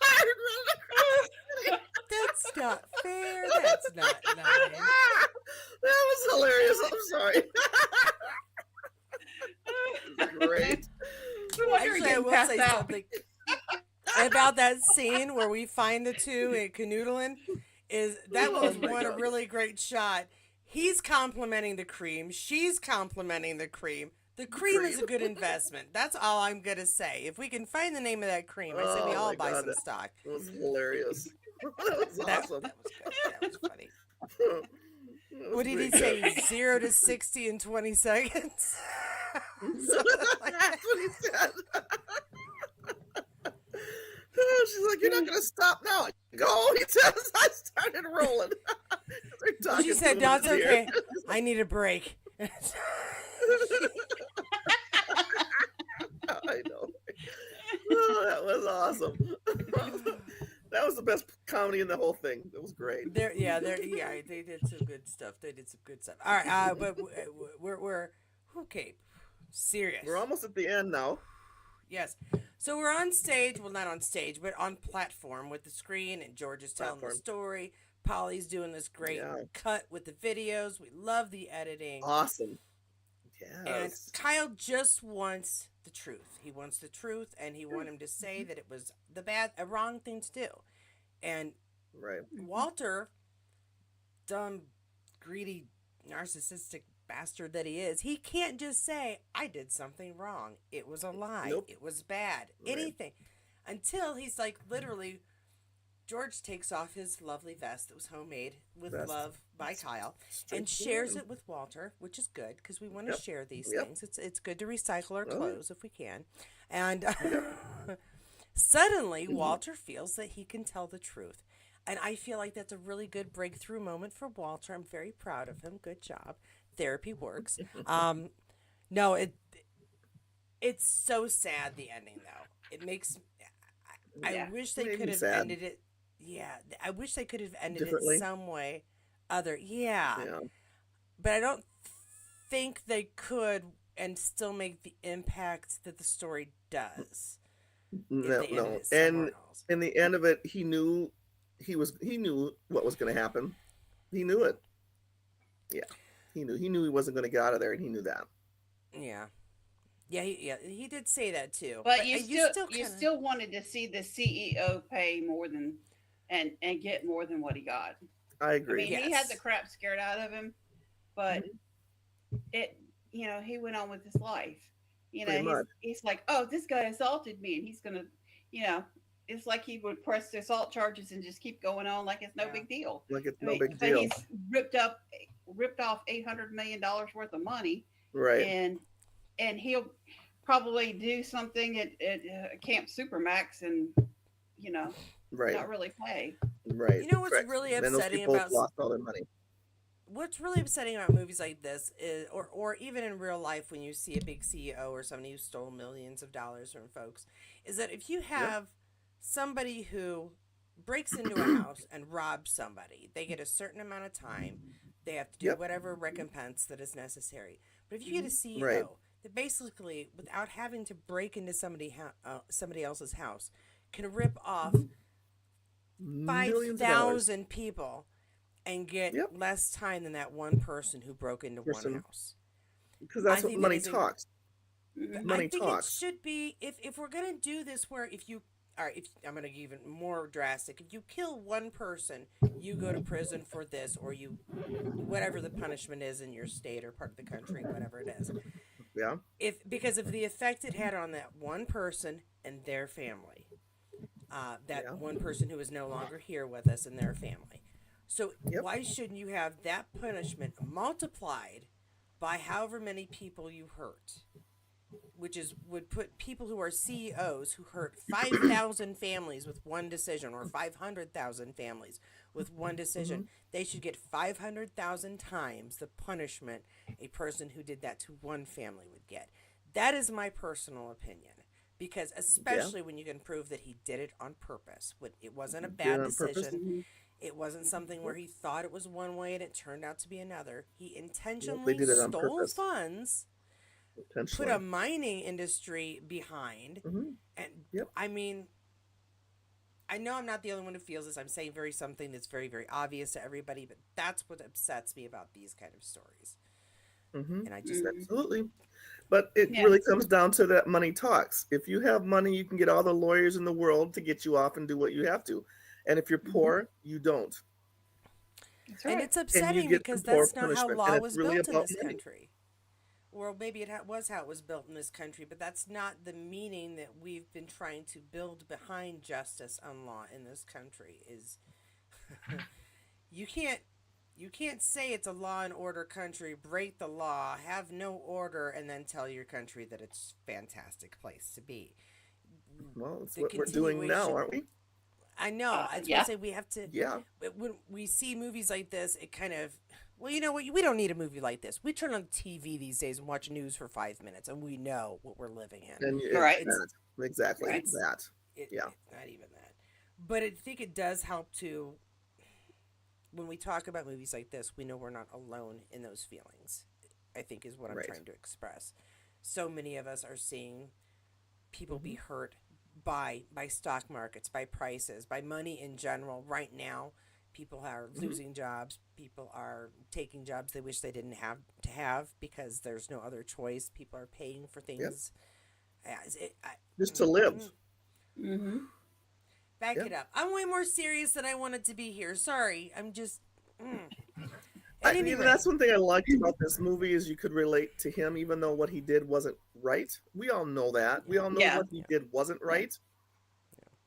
hard running across the city. That's not fair. That's not nice. That was hilarious. I'm sorry. Great. No wonder he Actually, I didn't will pass say out. something about that scene where we find the two in canoodling. Is that Oh was my one a God. really great shot. He's complimenting the cream. She's complimenting the cream. The cream is a good investment. That's all I'm gonna say. If we can find the name of that cream, I say we Oh all my buy God. some stock. It was hilarious. That was That, awesome. that was good. That was funny. That was What did he pretty say? 0 to 60 in 20 seconds. good. Something like that. That's what he said. She's like, "You're not gonna stop now." I go. He says, "I started rolling." They're talking She to said, him "No, in it's his ear. okay. I need a break." I know. Oh, that was awesome. That was the best comedy in the whole thing. It was great. Yeah, they did some good stuff. They did some good stuff. All right, but we're okay. Serious. We're almost at the end now. Yes. So we're on stage. Well, not on stage, but on platform with the screen, and George is telling the Platform. story. Polly's doing this great Yeah. cut with the videos. We love the editing. Awesome. And Yes. Kyle just wants the truth. He wants the truth, and he wants him to say that it was a wrong thing to do. And Right. Walter, dumb, greedy, narcissistic bastard that he is, he can't just say, "I did something wrong. It was a lie. Nope. It was bad." Right. Anything. Until he's like, literally, George takes off his lovely vest that was homemade with Vest. love by Kyle Straight and to the shares moon. it with Walter, which is good because we want to Yep. share these Yep. things. It's good to recycle our Oh, yeah. clothes if we can. And suddenly, Mm-hmm. Walter feels that he can tell the truth. And I feel like that's a really good breakthrough moment for Walter. I'm very proud of him. Good job. Therapy works. No, it's so sad, the ending, though. It makes I Yeah. wish they Made could me have sad. ended it. yeah, I wish they could have ended it differently. some way other. Yeah, Yeah. but I don't think they could and still make the impact that the story does if No, they ended no. it somewhere And else. in the end of it, he knew what was going to happen. He knew it. Yeah. He knew he wasn't going to get out of there, and he knew that. Yeah. Yeah, he did say that too. But But you you still still you kind of still wanted to see the CEO pay more than and get more than what he got. I I agree. mean, he had the yes. crap scared out of him, but Mhm. it he went on with his life. Pretty much. He's like, oh, this guy assaulted me, and he's gonna, you know, it's like he would press the assault charges and just keep going on like it's no Yeah. big deal. Like it's I no mean, big but deal. he's ripped off $800 million worth of money, Right. and he'll probably do something at Camp Supermax and you know Right. not really pay. Right. You know what's Correct. really And those upsetting people about lost all their money. what's really upsetting about movies like this is, or even in real life when you see a big CEO or somebody who stole millions of dollars from folks, is that if you Yep. have somebody who breaks into a house and robs somebody, they get a certain amount of time. They have to do Yep. whatever recompense that is necessary. But if you get a Right. CEO that basically, without having to break into somebody else's house, can rip off Millions of dollars. 5,000 people and get Yep. less time than that one person who broke into one Person. house. Because I that's what think that money is a talks. Mhm. I Money think it talks. should be if we're gonna do this where if you all right, if I'm gonna get even more drastic, if you kill one person, you go to prison for this, or you whatever the punishment is in your state or part of the country, whatever it is. Yeah. If because of the effect it had on that one person and their family, that Yeah. one person who is no longer here with us and their family. So Yep. why shouldn't you have that punishment multiplied by however many people you hurt? Which is would put people who are CEOs who hurt 5,000 families with one decision, or 500,000 families with one decision. Mhm. They should get 500,000 times the punishment a person who did that to one family would get. That is my personal opinion. Because Yeah. especially when you can prove that he did it on purpose, when it wasn't a Did it bad on purpose. decision, Mhm. it wasn't something where Yep. he thought it was one way and it turned out to be another. He Yep. They intentionally did it on stole purpose. funds, put a Intentionally. mining industry behind, Hmm. and Yep. I mean, I know I'm not the only one who feels this. I'm saying something that's very, very obvious to everybody, but that's what upsets me about these kind of stories. Hmm. And I just, Mhm. Absolutely. But it Yeah. really comes down to that money talks. If you have money, you can get all the lawyers in the world to get you off and do what you have to. And if you're Mhm. poor, you don't. That's and right. it's And you upsetting get because poor that's not how punishment. And law it's was really built in about this money. country. Well, maybe was how it was built in this country, but that's not the meaning that we've been trying to build behind justice and law in this country. Is you can't you can't say it's a law and order country, break the law, have no order, and then tell your country that it's a fantastic place to be. Well, that's The what we're doing now, continuation. aren't we? I know. I was going Yeah. to say we have to. Yeah. But when we see movies like this, it kind of. Well, you know what? We don't need a movie like this. We turn on TV these days and watch news for 5 minutes, and we know what we're living in. And Right. it's that. Exactly. Right. That. Yeah. It's not even that. But I think it does help to. When we talk about movies like this, we know we're not alone in those feelings. I think is what I'm Right. trying to express. So many of us are seeing people be Hmm. hurt by stock markets, by prices, by money in general. Right now, people are Hmm. losing jobs. People are taking jobs they wish they didn't have to have because there's no other choice. People are paying for Yep. things. Just to live. Mm-hmm. Back Yeah. it up. I'm way more serious than I wanted to be here. Sorry. I'm just. You At know, any rate, that's one thing I liked about this movie is you could relate to him, even though what he did wasn't right. We all know that. We all know Yeah. what he Yeah. did wasn't Yeah. right.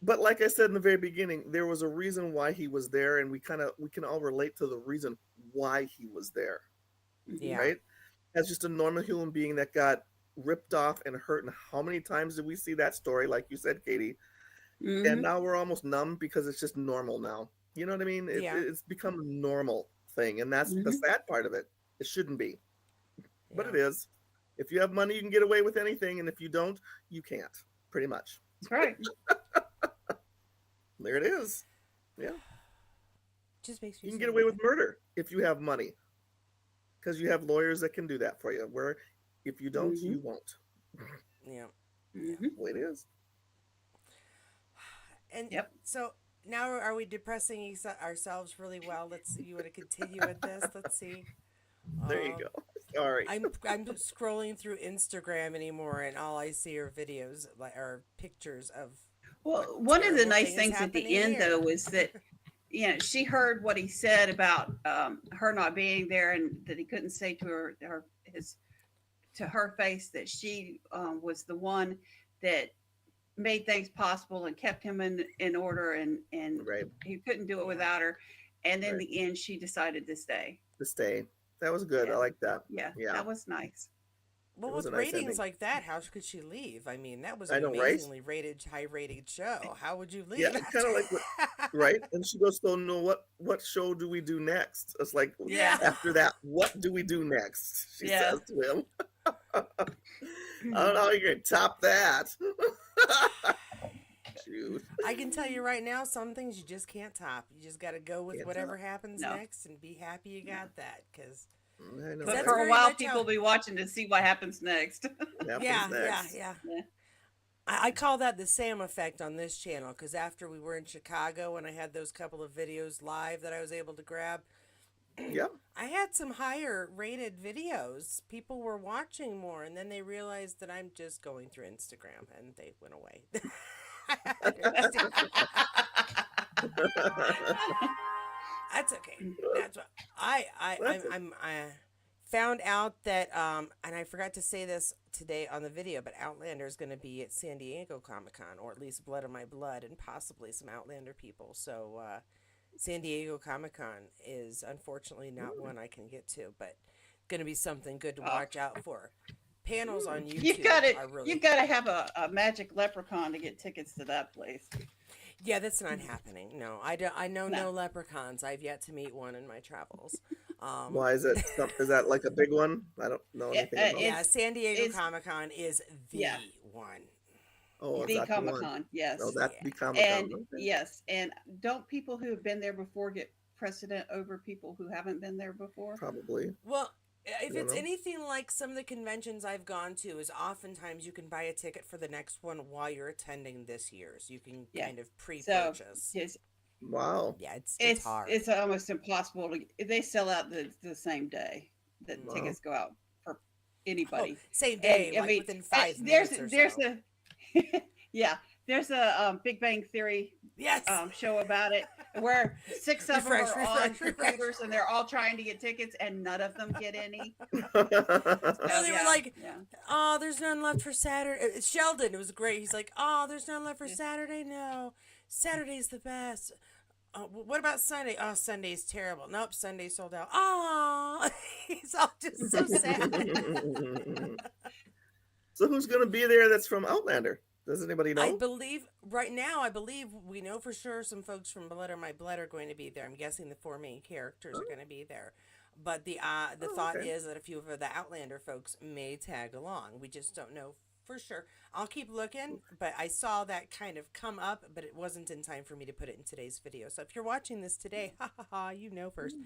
But like I said in the very beginning, there was a reason why he was there, and we can all relate to the reason why he was there, Yeah. right? As just a normal human being that got ripped off and hurt. And how many times did we see that story, like you said, Katie? And Mm-hmm. now we're almost numb because it's just normal now. You know what I mean? Yeah. It's become a normal thing, and that's the Mm-hmm. sad part of it. It shouldn't be, but Yeah. it is. If you have money, you can get away with anything, and if you don't, you can't. Pretty much. That's right. There it is. Yeah, Just makes me you can so get away with mad. murder if you have money, because you have lawyers that can do that for you. Where if you don't, Mm-hmm. you won't. Yeah, yeah. Mm-hmm. The way it is. And Yep. so now are we depressing ourselves really well? Let's. You want to continue with this? Let's see. There you Um, go. Sorry. I'm scrolling through Instagram anymore, and all I see are videos like or pictures of what Well, one of the terrible nice thing is things at the happening end, though, here. was that she heard what he said about her not being there, and that he couldn't say to his to her face that she was the one that made things possible and kept him in order, and Right. he couldn't do it Yeah. without her. And in Right. the end, she decided to stay. To stay. That was good. I Yeah, like that. yeah, Yeah. that was nice. Well, It was a with nice ratings ending. like that, how could she leave? I mean, that was I an know, right? amazingly high-rated show. How would you Yeah, leave it's kind of like what, right? And she goes, "So, no, what show do we do next?" It's like Yeah. after that, what do we do next? She Yeah. says to him. I don't know how you're gonna top that. Shoot. I can tell you right now, some things you just can't top. You just got to go with Can't whatever top. happens No. next and be happy you got that. Because I know. But that's for very a while, much people how- will be watching to see what happens next. Happens yeah, next. yeah. Yeah. I call that the Sam effect on this channel because after we were in Chicago and I had those couple of videos live that I was able to grab, Yeah. I had some higher rated videos. People were watching more, and then they realized that I'm just going through Instagram, and they went away. That's okay. That's what I found out that and I forgot to say this today on the video, but Outlander is going to be at San Diego Comic-Con, or at least Blood of My Blood, and possibly some Outlander people. So San Diego Comic-Con is unfortunately not one I can get to, but going to be something good to watch out for. Panels on YouTube are really You've got to have a magic leprechaun to get tickets to that place. Yeah, that's not happening. No, I don't. I know no No. leprechauns. I've yet to meet one in my travels. Why is it? Is that like a big one? I don't know Yeah, anything about. Yeah, San Diego it's- Comic Con is the Yeah. one. Oh, it's The not the Comic one. Con, yes. Oh, that's Yeah. the Comic Con. And Okay. yes, and don't people who have been there before get precedent over people who haven't been there before? Probably. Well, if don't it's know. anything like some of the conventions I've gone to, is oftentimes you can buy a ticket for the next one while you're attending this year's. You can Yeah. kind of So pre-purchase. yes, Wow. Yeah, it's it's hard. it's almost impossible to. They sell out the same day. The Wow. tickets go out for Oh, anybody. same day, And, I like mean, within 5 there's minutes or there's so. a yeah, there's a Big Bang Theory Yes. show about it where 6 of them are Refresh, on refresh. computers and they're all trying to get tickets and none of them get any. No, they were like, oh, there's none left for Saturday. It's Sheldon. It was great. He's like, oh, there's none left for Yeah. Saturday. No, Saturday's the best. What about Sunday? Oh, Sunday's terrible. Nope, Sunday sold out. Oh, he's all just so sad. So who's gonna be there? That's from Outlander. Does anybody I know? believe right now. I believe we know for sure some folks from Blood or My Blood are going to be there. I'm guessing the 4 main characters are going to be there. But the thought okay. is that a few of the Outlander folks may tag along. We just don't know for sure. I'll keep looking, but I saw that kind of come up, but it wasn't in time for me to put it in today's video. So if you're watching this today, ha ha ha, you know first.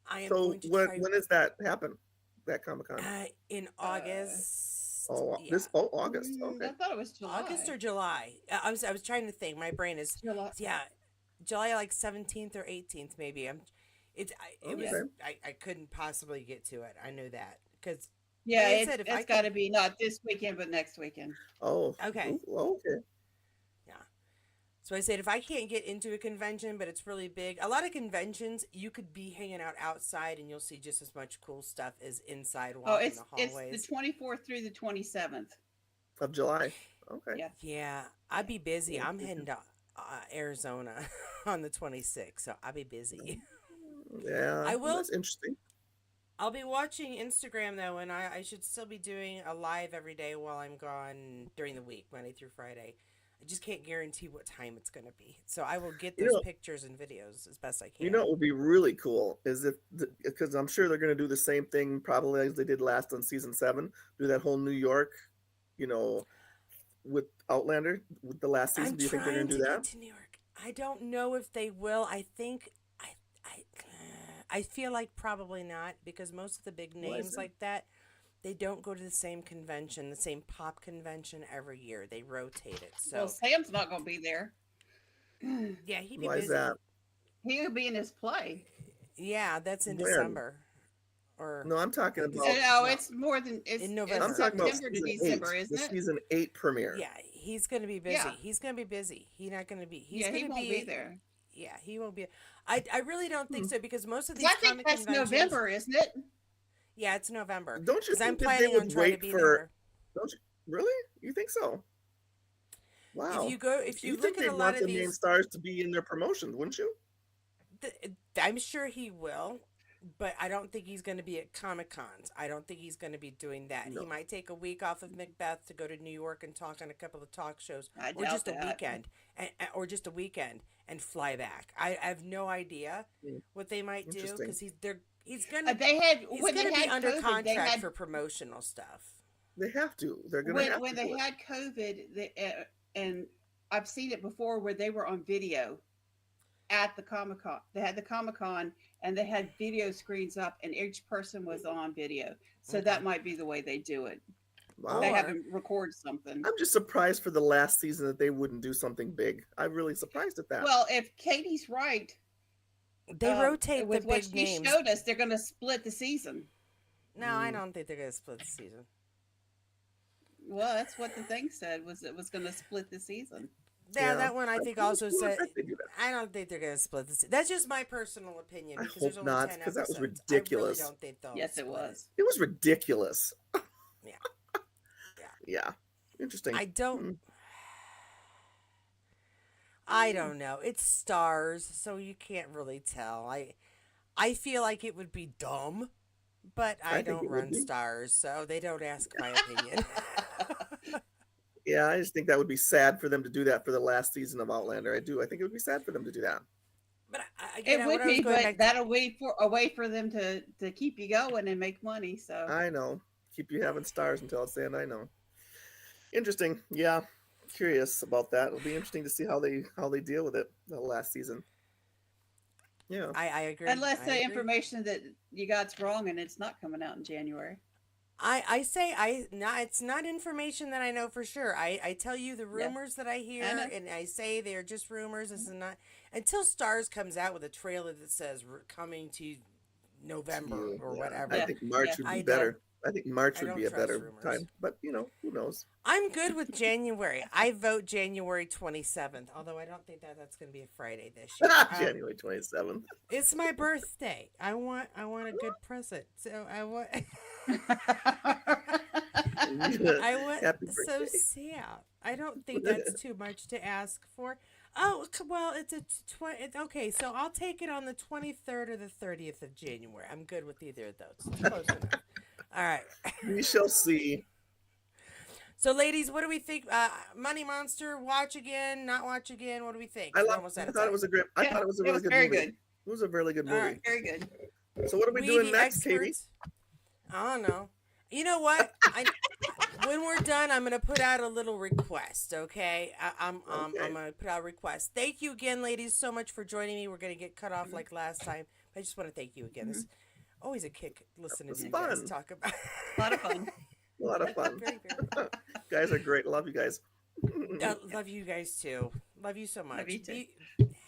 I am So going to try when does that happen? That Comic Con? in August. August. Okay. I thought it was July. August or July. I was trying to think. My brain is July. yeah, July like 17th or 18th maybe. It was Okay. I couldn't possibly get to it. I knew that because Yeah, Like I said, if I it's got to be not this weekend, but next weekend. Oh. Okay. Ooh, okay. so I said if I can't get into a convention but it's really big, a lot of conventions you could be hanging out outside and you'll see just as much cool stuff as inside Oh, walking it's the it's hallways. the 24th through the 27th. Of July. Okay. Yeah. Yeah, I'd be busy. I'm heading to Arizona on the 26th, so I'll be busy. Yeah. I will- That's interesting. I'll be watching Instagram though, and I should still be doing a live every day while I'm gone during the week, Monday through Friday. I just can't guarantee what time it's going to be. So I will get You those know- pictures and videos as best I can. You know, what would be really cool is if, because I'm sure they're going to do the same thing probably as they did last on season 7, do that whole New York, with Outlander with the last season. I'm Do you think they're trying going to to do get that? to New York. I don't know if they will. I think I I feel like probably not because most of the big Why is names that? like that, they don't go to the same convention, the same pop convention every year. They rotate it. Well, So, Sam's not going to be there. yeah, he'd be Why is busy. that? He'll be in his play. Yeah, that's in When? December or No, I'm talking about. No, no, it's more than in it's I'm November. talking about September to season 8, December, the isn't it? season 8 premiere. Yeah, he's going to be busy. Yeah, He's going to be busy. He's not going to be. He's yeah, he going to won't be be. there. Yeah, he won't be. I really don't think Hmm. so because most of 'Cause these I think comic that's conventions. November, isn't it? Yeah, it's November Don't you because I'm think that they planning on would trying to wait be for? there. Don't you really? You think so? If Wow. you go, if You you think look at they'd a lot want of the main these, stars to be in their promotions, wouldn't you? I'm sure he will, but I don't think he's going to be at Comic Cons. I don't think he's going to be doing that. He No. might take a week off of Macbeth to go to New York and talk on a couple of talk shows, I or doubt just a that. weekend, or just a weekend and fly back. I have no idea Hmm. what they might do Interesting. because he's gonna They had he's when they gonna be had under COVID. They contract had for promotional stuff. They have to. They're gonna have when to they do it. had COVID, and I've seen it before where they were on video at the Comic Con. They had the Comic Con and they had video screens up, and each person was on video. So Okay. that might be the way they do it. Wow. They Or have them record something. I'm just surprised for the last season that they wouldn't do something big. I'm really surprised at that. Well, if Katie's right, they rotate the with what big she names. showed us, they're going to split the season. No, I Mm. don't think they're gonna split the season. Well, that's what the thing said was it was going to split the season. Yeah, Yeah. that one I think I also wouldn't said. expect they do that. I don't think they're gonna split this. That's just my personal opinion I because there's hope only not, 10 because that was episodes. ridiculous. I really don't think they'll. Yes, it split was. It was ridiculous. Yeah. Yeah. Interesting. I don't. Mm. I don't know. It's stars, so you can't really tell. I feel like it would be dumb, but I I think don't it would run be. stars, so they don't ask my opinion. Yeah, I just think that would be sad for them to do that for the last season of Outlander. I do. I think it would be sad for them to do that. But again, It what would I was be, going but back to, that'll wait for a way for them to keep you going and make money. So I know. Keep you having stars until it's the end. I know. Interesting. Yeah. Curious about that. It'll be interesting to see how they deal with it the last season. Yeah. I agree. unless I the agree. information that you got's wrong and it's not coming out in January. I say it's not information that I know for sure. I tell you the Yeah. rumors that I hear I know. and I say they're just rumors. This is not until Stars comes out with a trailer that says coming to November or Yeah. whatever. I Yeah. think March Yeah. would I be don't- better. I think March I would don't be a trust better rumors. time. But who knows? I'm good with January. I vote January 27th, although I don't think that's going to be a Friday this year. January 27th. It's my birthday. I want a good present. So I want I want Happy so birthday. sad. I don't think that's too much to ask for. Oh, well, it's okay. So I'll take it on the 23rd or the 30th of January. I'm good with either of those. Close enough. All right. We shall see. So, ladies, what do we think? Money Monster, watch again, not watch again. What do we think? I We're thought almost out it of time. was a great. I Yeah, thought it was a it really was good very movie. good. It was a really good All movie. right. Very good. So what are we We, doing the next, Katie? experts. I don't know. You know what? When we're done, I'm gonna put out a little request. Okay, I'm Okay. gonna put out a request. Thank you again, ladies, so much for joining me. We're gonna get cut off like last time. I just want to thank you again. It's always a kick listening was to you guys fun. talk about. A lot of fun. A lot of fun. Very, very. Guys are great. Love you guys. Love you guys too. Love you so much. Love you too.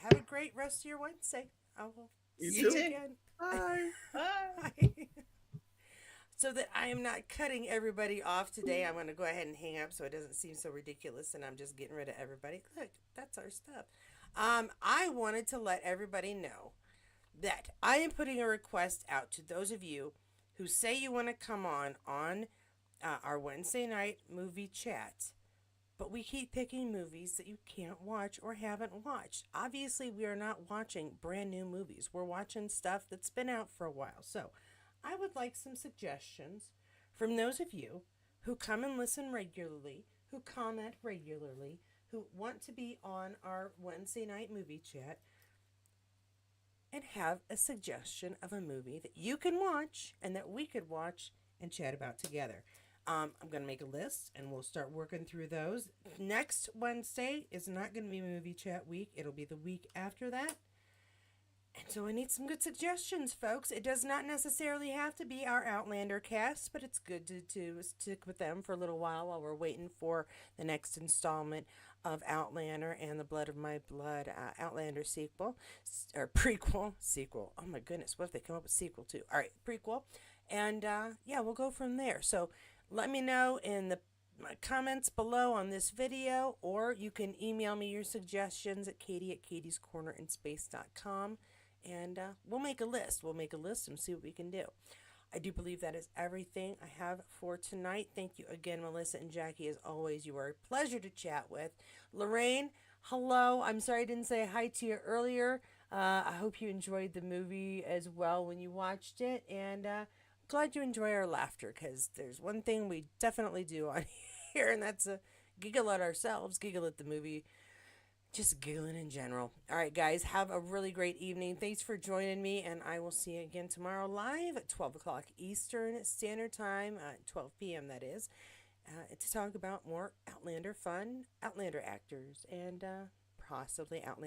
Have a great rest of your Wednesday. I will You see too. you again. Bye. Bye. So that I am not cutting everybody off today, I'm going to go ahead and hang up so it doesn't seem so ridiculous and I'm just getting rid of everybody. Look, that's our stuff. I wanted to let everybody know that I am putting a request out to those of you who say you want to come on our Wednesday night movie chat. But we keep picking movies that you can't watch or haven't watched. Obviously, we are not watching brand new movies. We're watching stuff that's been out for a while. So, I would like some suggestions from those of you who come and listen regularly, who comment regularly, who want to be on our Wednesday night movie chat and have a suggestion of a movie that you can watch and that we could watch and chat about together. I'm going to make a list and we'll start working through those. Next Wednesday is not going to be movie chat week. It'll be the week after that. And so I need some good suggestions, folks. It does not necessarily have to be our Outlander cast, but it's good to stick with them for a little while we're waiting for the next installment of Outlander and the Blood of My Blood Outlander sequel, or prequel, sequel. Oh my goodness, what if they come up with sequel too? All right, prequel. And yeah, we'll go from there. So let me know in the comments below on this video, or you can email me your suggestions at katie@katiescornerinspace.com. And we'll make a list. We'll make a list and see what we can do. I do believe that is everything I have for tonight. Thank you again, Melissa and Jackie. As always, you are a pleasure to chat with. Lorraine, hello. I'm sorry I didn't say hi to you earlier. I hope you enjoyed the movie as well when you watched it. And glad you enjoy our laughter, because there's one thing we definitely do on here, and that's giggle at ourselves, giggle at the movie. Just giggling in general. All right, guys, have a really great evening. Thanks for joining me, and I will see you again tomorrow live at 12 o'clock Eastern Standard Time, 12 p.m. that is, to talk about more Outlander fun, Outlander actors, and possibly Outlander